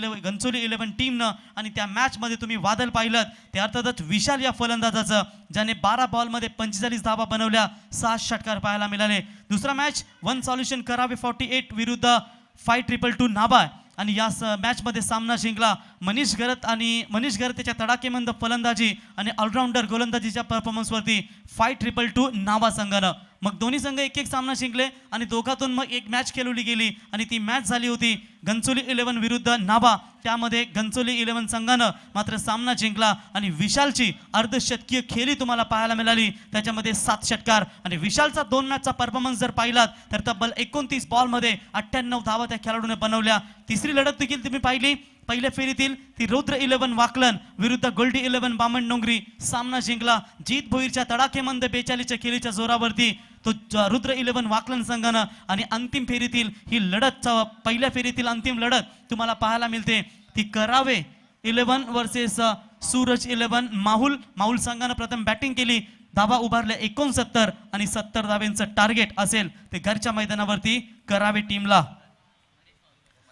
11 टीमनं. आणि त्या मॅचमध्ये तुम्ही वादळ पाहिलं ते अर्थातच विशाल या फलंदाजाचं, ज्याने 12 बॉलमध्ये 45 धावा बनवल्या, 6 षटकार पाहायला मिळाले. दुसरा मॅच वन सॉल्युशन करावे 48 विरुद्ध 5222 नाबा. आणि या मॅचमध्ये सामना जिंकला मनीष गरत त्याच्या तडाखेबंद फलंदाजी आणि ऑलराऊंडर गोलंदाजीच्या परफॉर्मन्सवरती 5222 नाबा संघानं. मग दोन्ही संघ एक एक सामना जिंकले आणि दोघातून मग एक मॅच खेळवली गेली आणि ती मॅच झाली होती घनसोली 11 विरुद्ध नाबा. त्यामध्ये घनसोली 11 संघानं मात्र सामना जिंकला आणि विशालची अर्धशतकीय खेळी तुम्हाला पाहायला मिळाली, त्याच्यामध्ये 7 षटकार. आणि विशालचा 2 मॅचचा परफॉर्मन्स जर पाहिलात तर तब्बल 29 बॉलमध्ये 98 धावा त्या खेळाडूने बनवल्या. तिसरी लढत देखील तुम्ही पाहिली पहिल्या फेरीतील, ती रुद्र 11 वाकलन विरुद्ध गोल्डी 11 बामण डोंगरी. सामना जिंकला जीत भोईरच्या तडाखेमंद 42च्या खेळीच्या जोरावरती तो रुद्र 11 वाकलन संघानं. आणि अंतिम फेरीतील ही लढत, पहिल्या फेरीतील अंतिम लढत तुम्हाला पाहायला मिळते ती करावे 11 वर्सेस सूरज 11 माहुल संघानं प्रथम बॅटिंग केली. धावा उभारल्या 69 आणि 70 धाव्यांचं टार्गेट असेल ते घरच्या मैदानावरती करावे टीमला.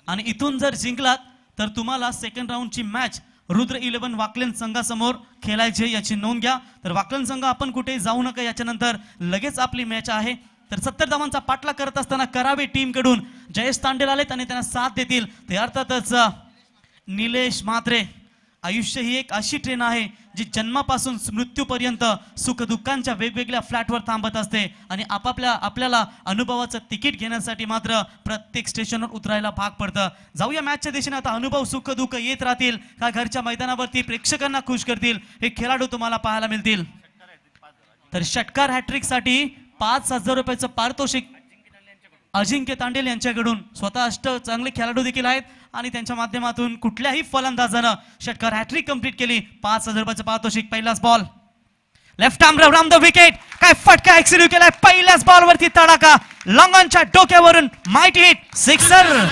आणि इथून जर जिंकलात तर तुम्हाला सेकंड राऊंडची मॅच रुद्र 11 वाकलन संघासमोर खेळायची, याची नोंद घ्या. तर वाकलन संघ आपण कुठे जाऊ नका, याच्यानंतर लगेच आपली मॅच आहे. तर 70 धावांचा पाठलाग करत असताना करावे टीम कडून जयेश तांडेल आलेत आणि त्यांना साथ देतील ते अर्थातच निलेश म्हात्रे. आयुष्य ही एक अशी ट्रेन आहे जी जन्मापासून मृत्यूपर्यंत सुखदुःखांच्या वेगवेगळ्या फ्लॅटवर थांबत असते आणि आपल्याला अनुभवाचं तिकीट घेण्यासाठी मात्र प्रत्येक स्टेशनवर उतरायला भाग पडतं. जाऊया मॅचच्या दिशेने. आता अनुभव सुख दुःख येत राहतील का घरच्या मैदानावरती प्रेक्षकांना खुश करतील हे खेळाडू तुम्हाला पाहायला मिळतील. तर षटकार हॅट्रिक साठी 5,000 रुपयाचं पारितोषिक अजिंक्य तांडेल यांच्याकडून. स्वतः चांगले खेळाडू देखील आहेत आणि त्यांच्या माध्यमातून कुठल्याही फलंदाजानं षटकार हॅट्रिक कंप्लीट केली. 5,000 रुपयाचं पारितोषिक. पहिलाच ball left arm round the wicket, काय फटका एक्सिक्यूट केलाय. पहिल्याच बॉलवरती तडाखा लॉंगॉनच्या डोक्यावरून माइटी हिट, सिक्सर.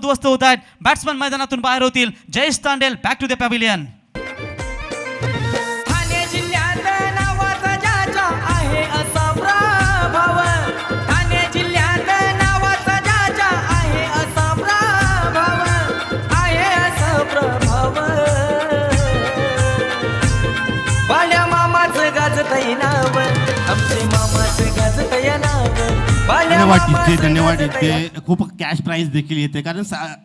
उद्ध्वस्त होत आहेत. बॅट्समन मैदानातून बाहेर होतील. Jayesh Tandel back to the pavilion. Thane जिल्ह्यात नावाचा ज्याच्या आहे असा प्रभाव, ठाणे जिल्ह्यात नावाचा ज्याच्या आहे असा प्रभाव, आहे असा प्रभाव. बाल्या मामाचं गाजतय नाव, आमचे मामाचं गाजतय नाव. धन्यवाद इथे खूप कॅश प्राइज देखील येते कारण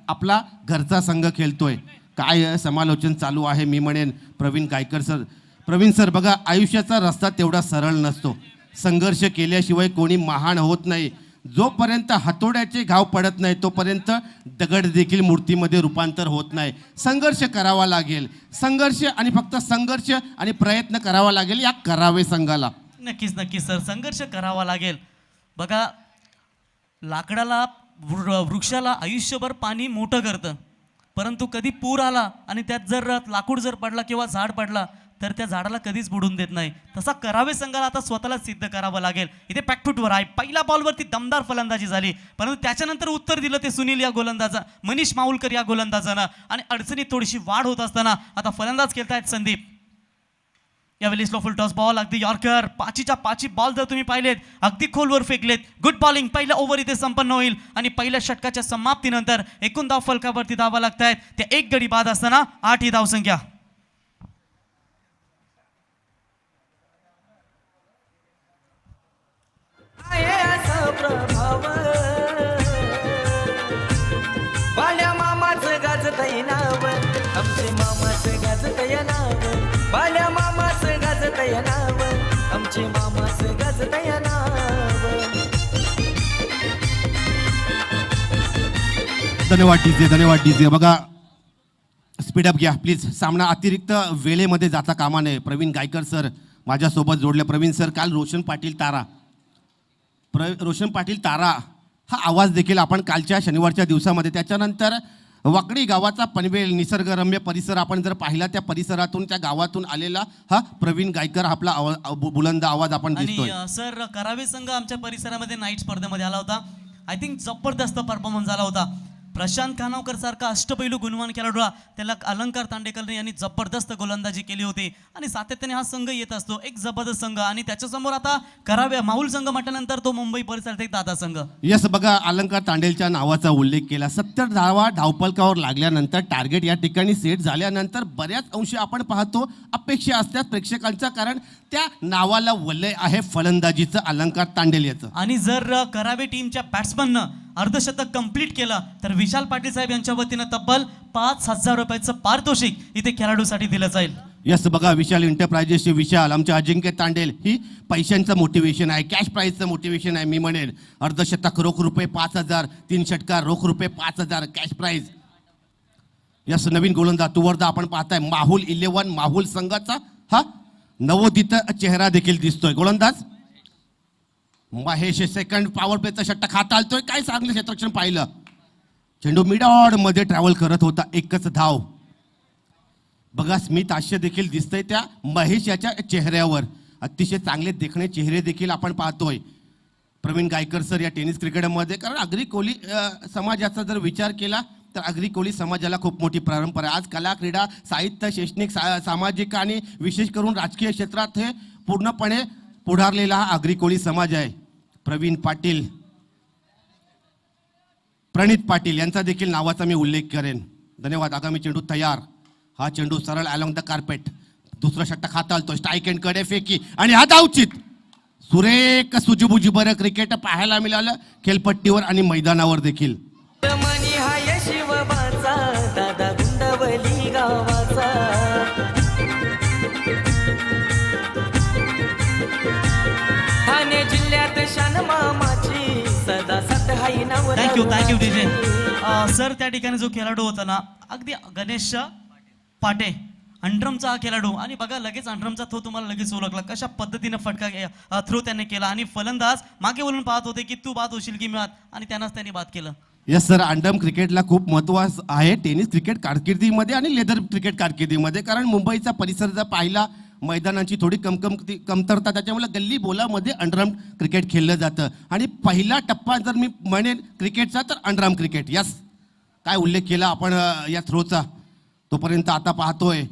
आपला घरचा संघ खेळतोय. काय समालोचन चालू आहे मी म्हणेन प्रवीण सर बघा, आयुष्याचा रस्ता तेवढा सरळ नसतो. संघर्ष केल्याशिवाय कोणी महान होत नाही. जोपर्यंत हातोड्याचे घाव पडत नाही तोपर्यंत दगड देखील मूर्तीमध्ये रूपांतर होत नाही. संघर्ष करावा लागेल, संघर्ष आणि फक्त संघर्ष आणि प्रयत्न करावा लागेल या करावे संघाला. नक्कीच सर, संघर्ष करावा लागेल. बघा, लाकडाला वृक्षाला आयुष्यभर पाणी मोठं करतं, परंतु कधी पूर आला आणि त्यात जर लाकूड जर पडला किंवा झाड पडला तर त्या झाडाला कधीच बुडून देत नाही. तसा करावे संघाला आता स्वतःला सिद्ध करावं लागेल. इथे पॅकफुटवर आहे. पहिल्या बॉलवरती दमदार फलंदाजी झाली, परंतु त्याच्यानंतर उत्तर दिलं ते सुनील या गोलंदाजा, मनीष माहुलकर या गोलंदाजानं, आणि अडचणीत थोडीशी वाढ होत असताना आता फलंदाज खेळतायत संदीप. यावेळी स्लो फुल टॉस बॉल, अगदी यॉर्कर, पाचीच्या पाची बॉल जर तुम्ही पाहिलेत अगदी खोलवर फेकलेत. Good bowling. पहिला ओव्हर इथे संपन्न होईल आणि पहिल्या षटकाच्या समाप्तीनंतर एकूण धाव फलकावरती धावा लागतायत. त्या एक गडी बाद असताना 8 ही धावसंख्या. बाल्या मामाचं गाजतय नाव, आमचे मामाचं गाजतय नाव. बाल्या मामाचं गाजतय नाव, आमचे मामाचं गाजतय नाव. धन्यवाद डीजे. बघा, स्पीडअप घ्या प्लीज. सामना अतिरिक्त वेळेमध्ये जाता कामा नये. प्रवीण गायकर सर माझ्यासोबत जोडले. प्रवीण सर, काल रोशन पाटील तारा हा आवाज देखील आपण कालच्या शनिवारच्या दिवसामध्ये, त्याच्यानंतर वाकडी गावाचा पनवेल निसर्गरम्य परिसर आपण जर पाहिला, त्या परिसरातून त्या गावातून आलेला हा प्रवीण गायकर आपला बुलंद आवाज आपण दिसतोय. आणि सर, करावे संघ आमच्या परिसरामध्ये नाईट स्पर्धेमध्ये आला होता. आय थिंक जबरदस्त परफॉर्मन्स झाला होता. प्रशांत कानवकर सारखा अष्टपैलू गुणवान खेळाडू, त्याला अलंकार तांडेकर यांनी जबरदस्त गोलंदाजी केली होती आणि सातत्याने हा संघ येत असतो. एक जबरदस्त संघ, आणि त्याच्यासमोर आता करावे माहुल संघ म्हटल्यानंतर तो मुंबई परिसरात एक दादा संघ. यस, बघा, अलंकार तांडेलच्या नावाचा उल्लेख केला. 70 धावा धावपलकावर लागल्यानंतर, टार्गेट या ठिकाणी सेट झाल्यानंतर बऱ्याच अंशी आपण पाहतो अपेक्षा असतात प्रेक्षकांचा, कारण त्या नावाला वलय आहे फलंदाजीचं अलंकार तांडेल याचं. आणि जर करावे टीमच्या बॅट्समननं अर्धशतक कंप्लीट केलं तर विशाल पाटील साहेब यांच्या वतीनं तब्बल 5,000 रुपयाचं पारितोषिक इथे खेळाडूसाठी दिलं जाईल. यस, बघा, विशाल एंटरप्राइजेसचे विशाल, आमचे अजिंक्य तांडेल, ही पैशांचं मोटिवेशन आहे, कॅश प्राईजचं मोटिवेशन आहे. मी म्हणेन अर्धशतक रोख रुपये 5,000, 3 षटकार रोख रुपये 5,000 कॅश प्राईज. यस, नवीन गोलंदाज तुवरदा आपण पाहताय माहुल 11 माहुल संघाचा हा नवोदित चेहरा देखील दिसतोय. गोलंदाज महेश सेकंड पॉवर प्लेचा षटक हाताळतोय. काय चांगलं क्षेत्ररक्षण पाहिलं. चेंडू मिड ऑड मध्ये ट्रॅव्हल करत होता, एकच धाव. बघा, स्मित हास्य देखील दिसतंय त्या महेश याच्या चेहऱ्यावर. अतिशय चांगले देखणे चेहरे देखील आपण पाहतोय प्रवीण गायकर सर या टेनिस क्रिकेटमध्ये. कारण आगरी कोळी समाजाचा जर विचार केला तर आगरी कोळी समाजाला खूप मोठी परंपरा आहे. आज कला, क्रीडा, साहित्य, शैक्षणिक, सामाजिक आणि विशेष करून राजकीय क्षेत्रात हे पूर्णपणे पुढारलेला हा आगरी कोळी समाज आहे. प्रवीण पाटील, प्रणित पाटील यांचा देखील नावाचा मी उल्लेख करेन. धन्यवाद. आगामी चेंडू तयार. हा चेंडू सरळ अलॉंग द कार्पेट. दुसरा षटक हाताळतो. स्ट्राईक एंड कडे फेकी आणि हा धावचित. सुरेख सुजबुजी बरं क्रिकेट पाहायला मिळालं खेळपट्टीवर आणि मैदानावर देखील. मनी हाय शिवबाचा, दादा गुंडवली गावाचा. ठाणे जिल्ह्यात शान मामाची सदा सत हाय नाव. Thank you DJ. सर, त्या ठिकाणी जो खेळाडू होता ना, अगदी गणेश पाटे, अंड्रमचा हा खेळाडू, आणि बघा लगेच अंड्रमचा थ्रो तुम्हाला लगेच ओळखला. कशा पद्धतीनं फटका थ्रो त्याने केला आणि फलंदाज मागे वळून पाहत होते की तू बाद होशील की मी बाद, आणि त्यानंच त्यांनी बाद केलं. यस सर, अंडम क्रिकेटला खूप महत्त्व आहे टेनिस क्रिकेट कारकिर्दीमध्ये आणि लेदर क्रिकेट कारकिर्दीमध्ये. कारण मुंबईचा परिसर जर पाहिला, मैदानांची थोडी कमतरता, त्याच्यामुळे गल्ली बोलामध्ये अंडरआर्म क्रिकेट खेळलं जातं. आणि पहिला टप्पा जर मी म्हणेन क्रिकेटचा तर अंडरआर्म क्रिकेट. यस, काय उल्लेख केला आपण या थ्रोचा. तोपर्यंत आता पाहतोय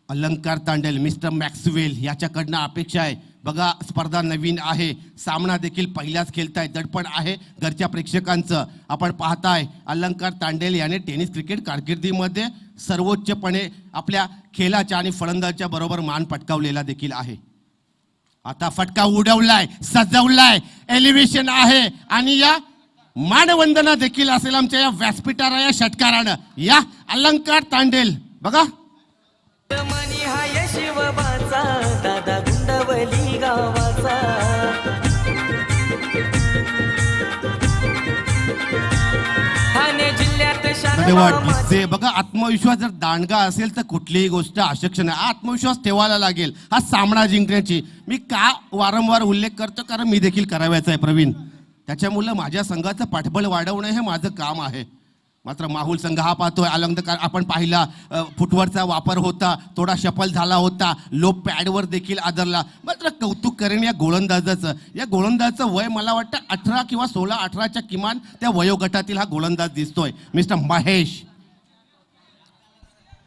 अलंकार तांडेल, मिस्टर मॅक्सवेल याच्याकडनं अपेक्षा आहे. बघा स्पर्धा नवीन आहे, सामना देखील पहिल्याच खेळताय, दडपण आहे घरच्या प्रेक्षकांचं. आपण पाहताय अलंकार तांडेल याने टेनिस क्रिकेट कारकिर्दीमध्ये सर्वोच्चपणे आपल्या खेळाच्या आणि फलंदाजच्या बरोबर मान पटकावलेला देखील आहे. आता फटका उडवलाय, सजवलाय, एलिव्हेशन आहे आणि या मानवंदना देखील असेल आमच्या या व्यासपीठाला या षटकारानं. या अलंकार तांडेल बघा मनी हाय शिवबाचा दादा गुंडवली गावाचा. ठाणे जिल्ह्यात धन्यवाद. शान ते बघा आत्मविश्वास जर दांडगा असेल तर कुठलीही गोष्ट अशक्य नाही. आत्मविश्वास ठेवायला लागेल हा सामना जिंकण्याची. मी का वारंवार उल्लेख करतो कारण मी देखील करावयाचा आहे प्रवीण. त्याच्यामुळे माझ्या संघाचं पाठबळ वाढवणं हे माझं काम आहे. मात्र माहुल संघ हा पाहतोय अलंकार आपण पाहिला फुटवरचा वापर होता, थोडा शफल झाला होता, लो पॅडवर देखील आदरला. मात्र कौतुक करेन या गोलंदाजाचं. या गोलंदाजाचं वय मला वाटतं 18 किंवा 16-18च्या किमान त्या वयोगटातील हा गोलंदाज दिसतोय मिस्टर महेश.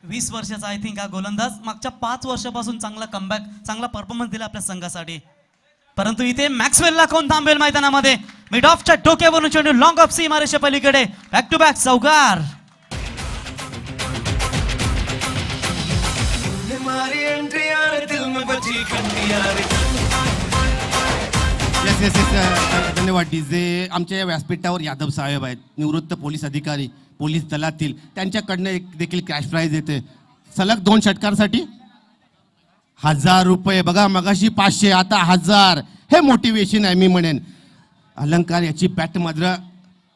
20 वर्षाचा आय थिंक हा गोलंदाज. मागच्या 5 वर्षापासून चांगला कमबॅक, चांगला परफॉर्मन्स दिला आपल्या संघासाठी. परंतु इथे मॅक्सवेलला कोण थांबेल मैदानामध्ये. मिड ऑफच्या डोक्यावरून चेंडू लॉंग ऑफ सी मारेच्या पलीकडे बॅक टू बॅक चौकार. हमारी एंट्री यार दिल में बजी घंटी यार. येस येस येस धन्यवाद डीजे. आमच्या या व्यासपीठावर यादव साहेब आहेत, निवृत्त पोलीस अधिकारी पोलीस दलातील. त्यांच्याकडनं एक देखील कॅश प्राईज येते सलग 2 षटकारासाठी 1000 रुपये. बघा मगाशी 500 आता 1000. हे मोटिवेशन आहे मी म्हणेन. अलंकार याची बॅट मात्र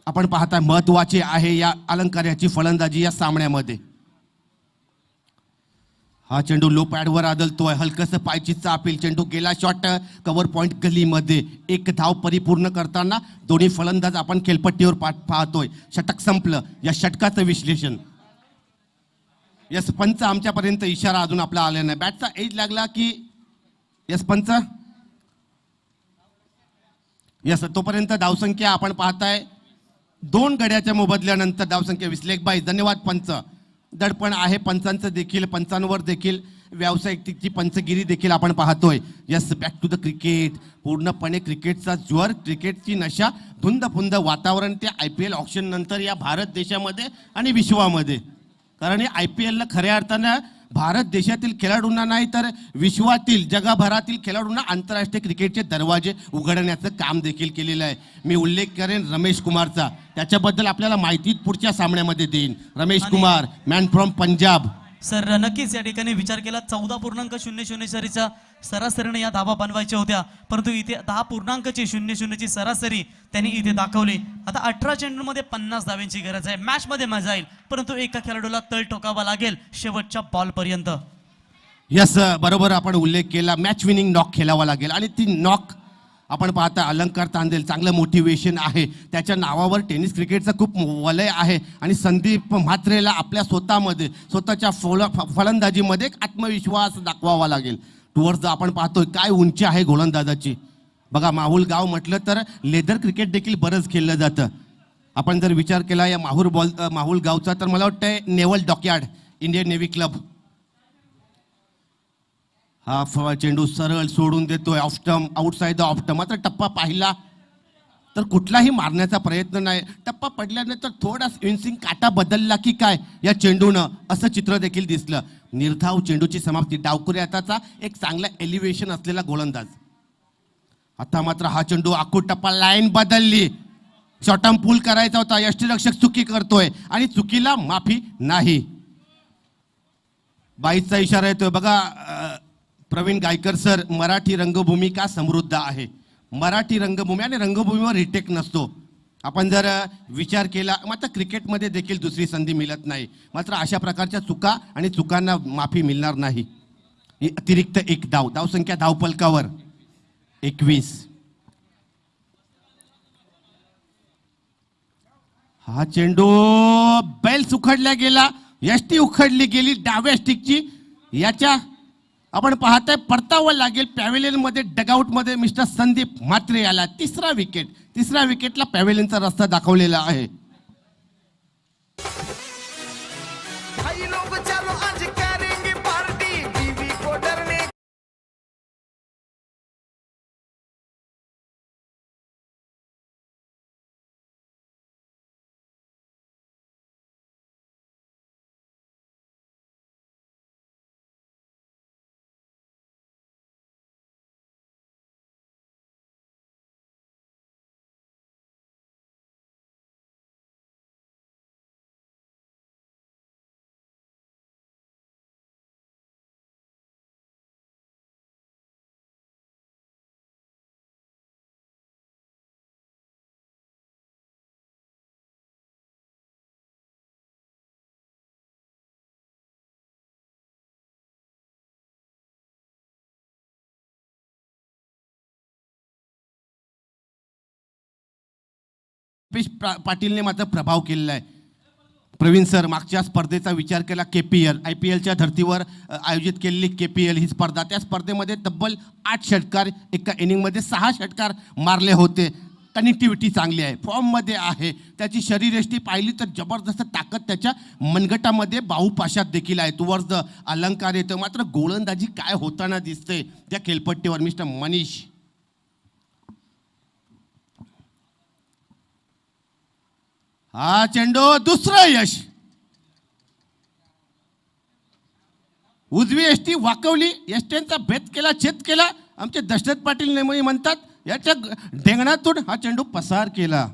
आपण पाहता महत्वाची आहे. या अलंकार याची फलंदाजी या सामन्यामध्ये. हा चेंडू लो पॅडवर आदलतोय, हलकसं पायचीचा अपील. चेंडू गेला शॉट कव्हर पॉइंट गलीमध्ये. 1 धाव परिपूर्ण करताना दोन्ही फलंदाज आपण खेळपट्टीवर पाहतोय. षटक संपलं. या षटकाचं विश्लेषण. यस पंच आमच्यापर्यंत इशारा अजून आपला आला नाही. बॅटचा एज लागला की यस पंच. यस तोपर्यंत धावसंख्या आपण पाहताय 2 गड्याच्या मोबदल्यानंतर धावसंख्या 20 लेखबाई. धन्यवाद पंच. दडपण आहे पंचांचं देखील, पंचांवर देखील व्यावसायिकतेची पंचगिरी देखील आपण पाहतोय. Yes back to the cricket. पूर्णपणे क्रिकेटचा ज्वर, क्रिकेटची नशा, धुंद फुंद वातावरण ते IPL ऑक्शन नंतर या भारत देशामध्ये आणि विश्वामध्ये. कारण हे IPL ला खऱ्या अर्थानं भारत देशातील खेळाडूंना नाही तर विश्वातील जगभरातील खेळाडूंना आंतरराष्ट्रीय क्रिकेटचे दरवाजे उघडण्याचं काम देखील केलेलं आहे. मी उल्लेख करेन रमेश कुमारचा. त्याच्याबद्दल आपल्याला माहिती पुढच्या सामन्यामध्ये देईन. Ramesh Kumar man from Punjab. Sir नक्कीच या ठिकाणी विचार केला 14.00 सरीच्या सरासरीने या धावा बनवायच्या होत्या, परंतु इथे 10.00 ची सरासरी त्यांनी इथे दाखवली. आता 18 चेंडूमध्ये 50 धाव्यांची गरज आहे. मॅच मध्ये मजा येईल, परंतु एका खेळाडूला तळ ठोकावा लागेल शेवटच्या बॉल पर्यंत. यस बरोबर आपण उल्लेख केला. मॅच विनिंग नॉक खेळावा लागेल आणि ती नॉक आपण पाहता अलंकार तांडेल. चांगलं मोटिवेशन आहे त्याच्या नावावर. टेनिस क्रिकेटचं खूप वलय आहे आणि संदीप म्हात्रेला आपल्या स्वतःमध्ये स्वतःच्या फलंदाजीमध्ये एक आत्मविश्वास दाखवावा लागेल. टूवर्स आपण पाहतोय काय उंची आहे गोलंदाजाची. बघा माहुल गाव म्हटलं तर लेदर क्रिकेट देखील बरंच खेळलं जातं. आपण जर विचार केला या माहुल गावचा तर मला वाटतंय naval dockyard Indian navy club. हा चेंडू सरळ सोडून देतोय ऑफस्टम, आउटसाइड द ऑफस्टम. मात्र टप्पा पाहिला तर कुठलाही मारण्याचा प्रयत्न नाही. टप्पा पडल्यानंतर थोडा स्विंसिंग काटा बदलला की काय या चेंडूनं असं चित्र देखील दिसलं. निर्धाव चेंडूची समाप्ती. डावकुरी हाताचा एक चांगला एलिव्हेशन असलेला गोलंदाज. आता मात्र हा चेंडू आखूड टप्पा लाईन बदलली. शॉर्टम पूल करायचा होता. यष्टीरक्षक चुकी करतोय आणि चुकीला माफी नाही. बाईचा इशारा येतोय बघा. प्रवीण गायकर सर, मराठी रंगभूमी का समृद्ध आहे. मराठी रंगभूमी आणि रंगभूमीवर रिटेक नसतो. आपण जर विचार केला मात्र क्रिकेटमध्ये देखील दुसरी संधी मिळत नाही. मात्र अशा प्रकारच्या चुका आणि चुकांना माफी मिळणार नाही. अतिरिक्त 1 धाव. धावसंख्या धावपलकावर 21. हा चेंडू बेल्स उखडल्या गेला. यष्टी उखडली गेली डाव्या स्टिकची. याच्या आपण पाहताय परतावं लागेल पॅव्हेलियन मध्ये डगआउट मध्ये मिस्टर संदीप म्हात्रे याला. तिसरा विकेटला पॅव्हेलियनचा रस्ता दाखवलेला आहे. कल्पेश पाटीलने मात्र प्रभाव केलेला आहे. प्रवीण सर, मागच्या स्पर्धेचा विचार केला KPL IPLच्या धर्तीवर आयोजित केलेली KPL ही स्पर्धा, त्या स्पर्धेमध्ये तब्बल 8 षटकार, एका इनिंगमध्ये 6 षटकार मारले होते. कनेक्टिव्हिटी चांगली आहे, फॉर्ममध्ये आहे, त्याची शरीरयष्टी पाहिली तर जबरदस्त ताकद त्याच्या मनगटामध्ये बाहुपाशात देखील आहे. टुवर्ड्स द अलंकार येतं, मात्र गोलंदाजी काय होताना दिसते त्या खेळपट्टीवर. मिस्टर मनीष, हा चेंडू, दुसरं यश. उजवी यष्टी वाकवली, यष्ट्यांचा भेद केला, छेद केला. आमचे दशरथ पाटील नेमही म्हणतात याच्या ढेंगणातून हा चेंडू पसार केला.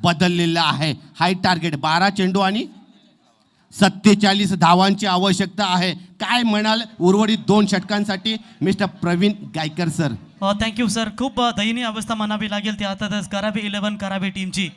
बदललेला आहे. हाय टार्गेट 12 चेंडू आणि 47 धावांची आवश्यकता आहे. काय म्हणाल उर्वरित 2 षटकांसाठी mister Praveen Gaikar sir? Thank you sir. खूप दयनीय अवस्था म्हणावी लागेल ती अर्थातच करावे 11 करावे टीमची.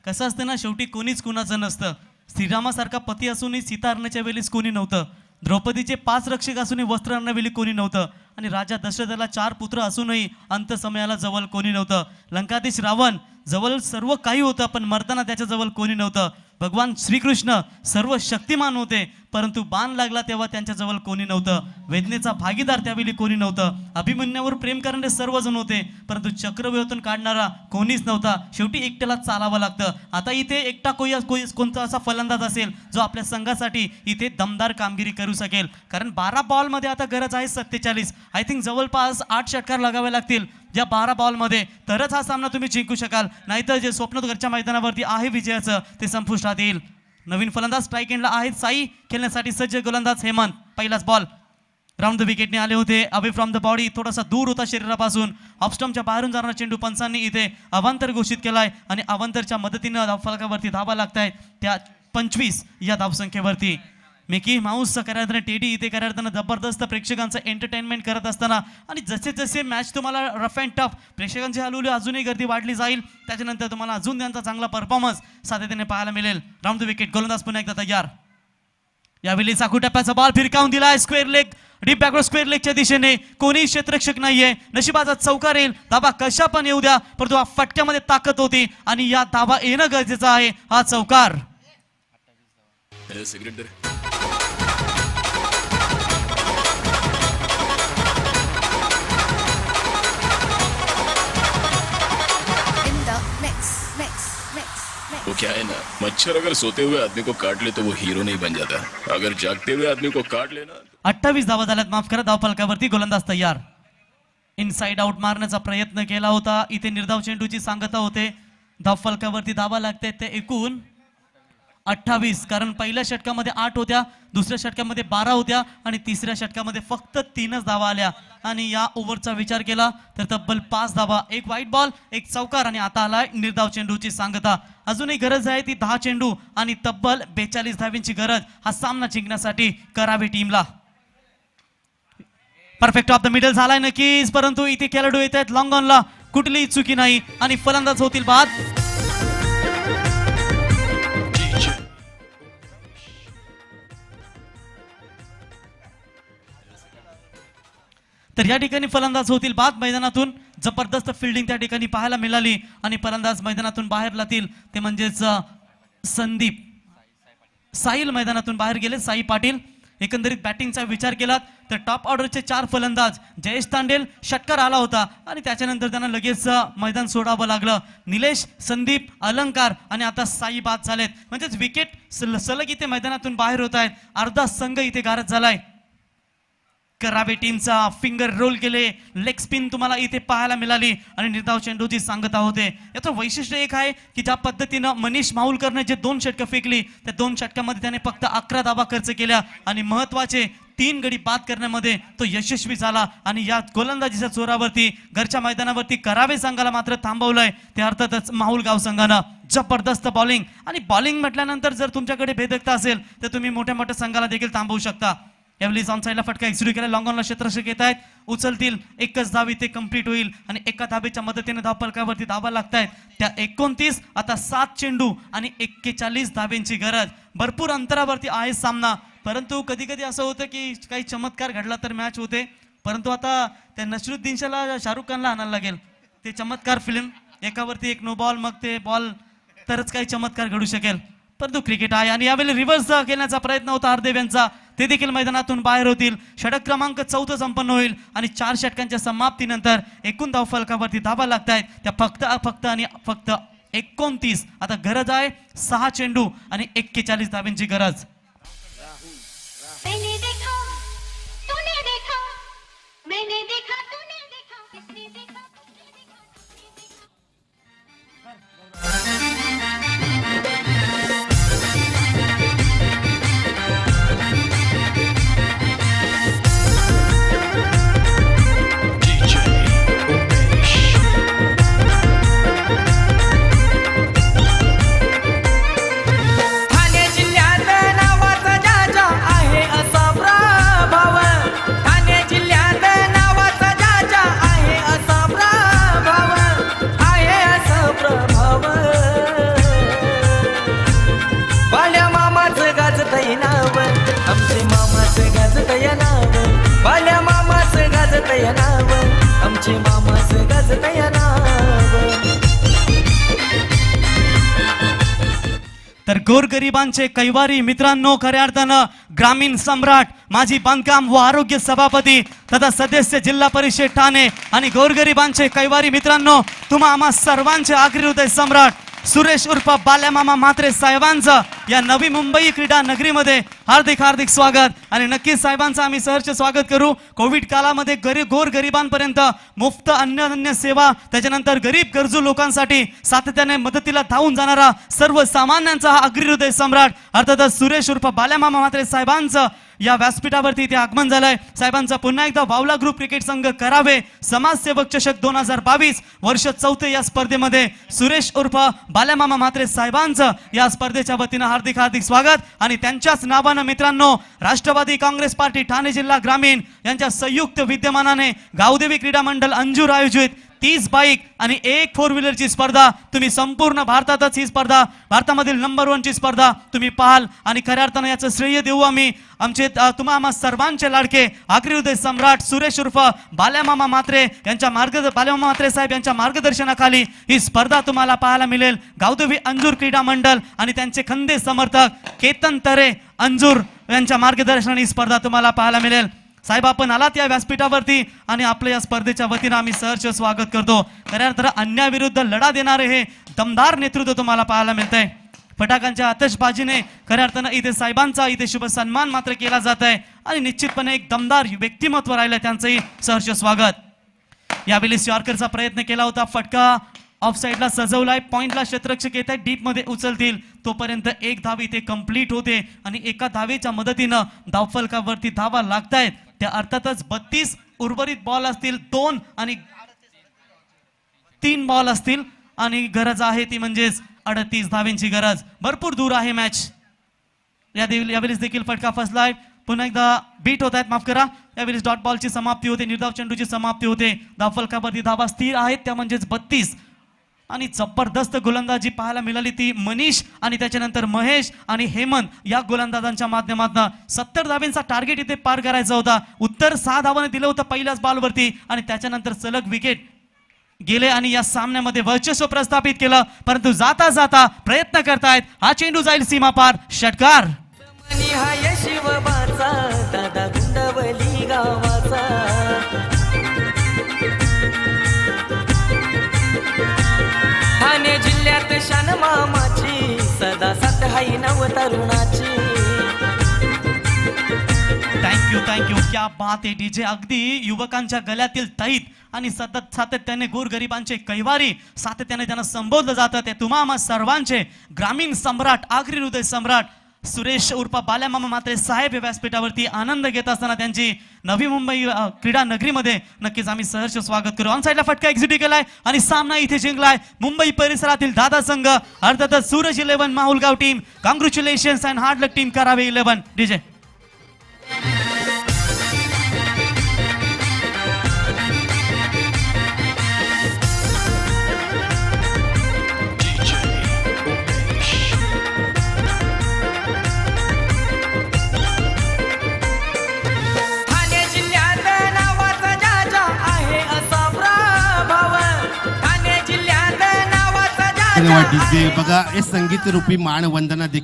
कसं असतं ना, शेवटी कोणीच कुणाचं नसतं. श्रीरामासारखा पती असूनही सीता आणण्याच्या वेळेस कोणी नव्हतं. द्रौपदीचे 5 रक्षक असूनही वस्त्र आणण्यावेळी कोणी नव्हतं. आणि राजा दशरथाला 4 पुत्र असूनही अंत समयाला जवळ कोणी नव्हतं. लंकाधीश रावण जवळ सर्व काही होतं, पण मरताना त्याच्या जवळ कोणी नव्हतं. भगवान श्रीकृष्ण सर्व शक्तिमान होते, परंतु बाण लागला तेव्हा त्यांच्याजवळ कोणी नव्हतं. वेदनेचा भागीदार त्यावेळी कोणी नव्हतं. अभिमन्यूवर प्रेम करणारे सर्वजण होते, परंतु चक्रव्यूहातून काढणारा कोणीच नव्हता. शेवटी एकट्याला चालावं लागतं. आता इथे एकटा कोणता असा फलंदाज असेल जो आपल्या संघासाठी इथे दमदार कामगिरी करू शकेल. कारण 12 बॉलमध्ये आता गरज आहे 47. आय थिंक जवळपास 8 षटकार लागावे लागतील या 12 बॉलमध्ये, तरच हा सामना तुम्ही जिंकू शकाल. नाहीतर जे स्वप्न घरच्या मैदानावरती आहे विजयाचं ते संपुष्टात येईल. नवीन फलंदाज स्ट्राईक एंडला आहेत साई, खेळण्यासाठी सज्ज गोलंदाज हेमंत. पहिलाच बॉल राऊंड द विकेटने आले होते. अवे फ्रॉम द बॉडी, थोडासा दूर होता शरीरापासून. ऑफस्टम्पच्या बाहेरून जाणारा चेंडू पंचांनी इथे अवांतर घोषित केलाय आणि अवांतरच्या मदतीनं फलकावरती धावा लागतायत त्या 25 या धावसंख्येवरती. मिकी माऊस करायला टेडी इथे करायला जबरदस्त प्रेक्षकांचं एंटरटेनमेंट करत असताना, आणि जसे जसे मॅच तुम्हाला रफ अँड टफ प्रेक्षकांची हलवली अजूनही गर्दी वाढली जाईल. त्याच्यानंतर तुम्हाला अजून त्यांचा चांगला परफॉर्मन्स सातत्याने पाहायला मिळेल. राऊंड द विकेट, गोलंदाज पुन्हा एकदा तयार. यावेळी चाकू टप्प्याचा बॉल फिरकावून दिलाय square leg, deep backward square लेगच्या दिशेने. कोणी क्षेत्ररक्षक नाहीये, नशिबाचा चौकार येईल. धाबा कशा पण येऊ द्या, परंतु फटक्यामध्ये ताकद होती आणि या धाबा येणं गरजेचं आहे. हा चौकार वो क्या है ना, मच्छर अगर सोते हुए आदमी को काट ले तो वो हीरो नहीं बन जाता, अगर जागते हुए आदमी को काट लेना. 28 धावा झाल्यात, माफ करा. धावफलकावरती गोलंदाज तयार. इनसाइड आउट मारण्याचा प्रयत्न केला होता. इथे निर्धाव चेंडूची सांगता होते. धावफलकावरती धावा लागतात ते एकूण 28, कारण पहिल्या षटकामध्ये 8 होत्या, दुसऱ्या षटकामध्ये 12 होत्या आणि तिसऱ्या षटकामध्ये फक्त 3च धावा आल्या. आणि या ओव्हरचा विचार केला तर तब्बल 5 धावा, एक वाईट बॉल, एक चौकार आणि आता आलाय निर्धाव चेंडूची सांगता. अजूनही गरज आहे ती 10 चेंडू आणि तब्बल 42 धाव्यांची गरज हा सामना जिंकण्यासाठी करावे टीमला. परफेक्ट ऑफ द मिडल झालाय नक्कीच, परंतु इथे खेळाडू येत आहेत लॉंग ऑनला, कुठलीही चुकी नाही आणि फलंदाज होतील बाद. तर या ठिकाणी फलंदाज होतील बाद मैदानातून. जबरदस्त फिल्डिंग त्या ठिकाणी पाहायला मिळाली आणि फलंदाज मैदानातून बाहेर लातील ते म्हणजेच संदीप. साहिल मैदानातून बाहेर गेले, साई पाटील. एकंदरीत बॅटिंगचा विचार केला तर टॉप ऑर्डरचे 4 फलंदाज, जयेश तांडेल षटकार आला होता आणि त्याच्यानंतर त्यांना लगेच मैदान सोडावं लागलं. निलेश, संदीप, अलंकार आणि आता साई बाद झालेत, म्हणजेच विकेट सलग इथे मैदानातून बाहेर होत आहेत. अर्धा संघ इथे गारद झालाय. करावे टीमचा फिंगर रोल केले, लेग स्पिन तुम्हाला इथे पाहायला मिळाली आणि निर्धाव चेंडूची सांगता होते. याचं वैशिष्ट्य एक आहे की ज्या पद्धतीनं मनीष माहुलकरने जे 2 षटकं फेकली त्या 2 षटकामध्ये त्याने फक्त 11 धावा खर्च केल्या आणि महत्वाचे 3 गडी बाद करण्यामध्ये तो यशस्वी झाला. आणि या गोलंदाजीच्या जोरावरती घरच्या मैदानावरती करावे संघाला मात्र थांबवलंय ते अर्थातच माहुलगाव संघानं. जबरदस्त बॉलिंग आणि बॉलिंग म्हटल्यानंतर जर तुमच्याकडे भेदकता असेल तर तुम्ही मोठ्या मोठ्या संघाला देखील थांबवू शकता. यावेळी ऑन साईडला फटका एक्झिक्यूट केला, लॉंग ऑनला क्षेत्ररक्षक येत आहेत, उचलतील, एकच धाव इथे कंप्लीट होईल आणि एका धावेच्या मदतीने धावफलकावरती धावा लागतायत. त्या 29, आता 7 चेंडू आणि 41 धावेंची गरज. भरपूर अंतरावरती आहे सामना, परंतु कधी कधी असं होतं की काही चमत्कार घडला तर मॅच होते. परंतु आता त्या नसरुद्दीन शाहला शाहरुख खानला आणायला लागेल ते चमत्कार फिल्म, एकावरती एक नो बॉल, मग ते बॉल तरच काही चमत्कार घडू शकेल. परंतु क्रिकेट आहे आणि यावेळी रिव्हर्स खेळण्याचा प्रयत्न होता हरदेव यांचा, ते देखील मैदानातून बाहेर होतील. षटक क्रमांक 4 संपन्न होईल आणि 4 षटकांच्या समाप्तीनंतर एकूण धाव फलकावरती धावा लागतायत त्या फक्त 29. आता गरज आहे 6 चेंडू आणि 41 धाव्यांची गरज. मैंने देखा तूने देखा, मैंने देखा तूने देखा, किसने देखा तुमने देखा, ठाणे जिल्ह्यात नावाचा जाजा आहे असा प्रभाव, ठाणे जिल्ह्यात नावाचा जाजा आहे असा प्रभाव, आहे असा प्रभाव. बाल्या मामाचं गाजतय नाव, आमचे मामाचं गाजतय नाव, बाल्या मामाचं गाजतय नाव, आमचे मामाचं गाजतय नाव. तर गोरगरिबांचे कैवारी मित्रांनो, खऱ्या अर्थानं ग्रामीण सम्राट, माजी बांधकाम व आरोग्य सभापती तथा सदस्य जिल्हा परिषद ठाणे आणि गोरगरिबांचे कैवारी मित्रांनो, तुम्हा आम्हा सर्वांचे आगरी हृदय सम्राट सुरेश उर्फ बाल्यामामा म्हात्रे साहेबांचं या नवी मुंबई क्रीडा नगरीमध्ये हार्दिक हार्दिक स्वागत. आणि नक्कीच साहेबांचं आम्ही सहर्ष स्वागत करू. कोविड काळामध्ये गोरगरिबांपर्यंत मुफ्त अन्य सेवा, त्याच्यानंतर गरीब गरजू लोकांसाठी सातत्याने मदतीला धावून जाणारा सर्वसामान्यांचा हा अग्री हृदय सम्राट अर्थातच सुरेश उर्फ बाल्यामामा म्हात्रे साहेबांचं या व्यासपीठावरती इथे आगमन झालंय. साहेबांचा पुन्हा एकदा वावला ग्रुप क्रिकेट संघ करावे समाजसेवक चषक 2022 वर्ष 4 या स्पर्धेमध्ये सुरेश उर्फ बाल्यामामा म्हात्रे साहेबांचं या स्पर्धेच्या वतीनं हार्दिक हार्दिक स्वागत. आणि त्यांच्याच नावानं मित्रांनो, राष्ट्रवादी काँग्रेस पार्टी ठाणे जिल्हा ग्रामीण यांच्या संयुक्त विद्यमानाने गावदेवी क्रीडा मंडळ अंजूर आयोजित 30 बाईक आणि 1 4 व्हीलरची स्पर्धा, तुम्ही संपूर्ण भारतातच ही स्पर्धा, भारतामधील नंबर 1 ची स्पर्धा तुम्ही पाहाल. आणि खऱ्या अर्थानं याचं श्रेय देऊ आम्ही आमचे तुम्हा आम्हा सर्वांचे लाडके आगरी हृदय सम्राट सुरेश उर्फ बाल्यामामा म्हात्रे यांच्या बाल्यामामा म्हात्रे साहेब यांच्या मार्गदर्शनाखाली ही स्पर्धा तुम्हाला पाहायला मिळेल. गावदेवी अंजूर क्रीडा मंडळ आणि त्यांचे खंदे समर्थक केतन तरे अंजूर यांच्या मार्गदर्शनाने ही स्पर्धा तुम्हाला पाहायला मिळेल. साहेब, आपण आलात या व्यासपीठावरती आणि आपल्या या स्पर्धेच्या वतीनं आम्ही सहर्ष स्वागत करतो. खऱ्या अर्थानं अन्यायाविरुद्ध लढा देणारे हे दमदार नेतृत्व तुम्हाला पाहायला मिळतंय. फटाक्यांच्या आतषबाजीने खऱ्या अर्थानं इथे साहेबांचा इथे शुभ सन्मान मात्र केला जात आहे आणि निश्चितपणे एक दमदार व्यक्तिमत्व राहिलं, त्यांचंही सहर्ष स्वागत. यावेळी यॉर्करचा प्रयत्न केला होता, फटका ऑफ साईडला सजवलाय, पॉइंटला क्षेत्ररक्षक येत आहे, डीप मध्ये उचलतील तोपर्यंत एक धाव इथे कंप्लीट होते आणि एका धावेच्या मदतीनं धावफलकावरती धावा लागतायत. त्या अर्थातच 32 उर्वरित बॉल असतील, 2 आणि 3 बॉल असतील आणि गरज आहे ती म्हणजेच 38 धावेंची गरज. भरपूर दूर आहे मॅच. यावेळेस देखील फटका फसलाय. पुन्हा एकदा बीट होत आहेत, माफ करा. यावेळेस डॉट बॉलची समाप्ती होते, निर्धाव चेंडूची समाप्ती होते. धावफलकावरती धावा स्थिर आहेत त्या म्हणजेच 32 आणि जबरदस्त गोलंदाजी पाहायला मिळाली ती मनीष आणि त्याच्यानंतर महेश आणि हेमंत या गोलंदाजांच्या माध्यमातून. 70 धावेंचा टार्गेट इथे पार करायचा होता. उत्तर 6 धावांनी दिलं होतं पहिल्याच बॉलवरती आणि त्याच्यानंतर सलग विकेट गेले आणि या सामन्यामध्ये वर्चस्व प्रस्थापित केलं. परंतु जाता जाता प्रयत्न करतायत, हा चेंडू जाईल सीमा पार. षटकार. हाय शिवबाचा दादा गुंडवली गावाचा. ठाणे जिल्ह्यात शान मामाची सदा साथ हाय नव तरुणाची. थँक्यू क्या बात आहे डीजे. अगदी युवकांच्या गळ्यातील तैत आणि सतत सातत्याने गोरगरिबांचे कैवारी सातत्याने त्यांना संबोधलं जातं. ते तुम्हा सर्वांचे ग्रामीण सम्राट, आगरी हृदय सम्राट सुरेश उर्फ बाल्यामामा मात्रे साहेब या व्यासपीठावरती आनंद घेत असताना त्यांची नवी मुंबई क्रीडा नगरीमध्ये नक्कीच आम्ही सहर्ष स्वागत करू. ऑन साईडला फटका एक्झिक्यूट केलाय आणि सामना इथे जिंकलाय मुंबई परिसरातील दादा संघ, अर्थातच Suraj 11 Mahulgaon team. Congratulations and hard luck team करावे 11. डीजे. धन्यवाद डीजे. बघा हे संगीत रूपी मान वंदना देखील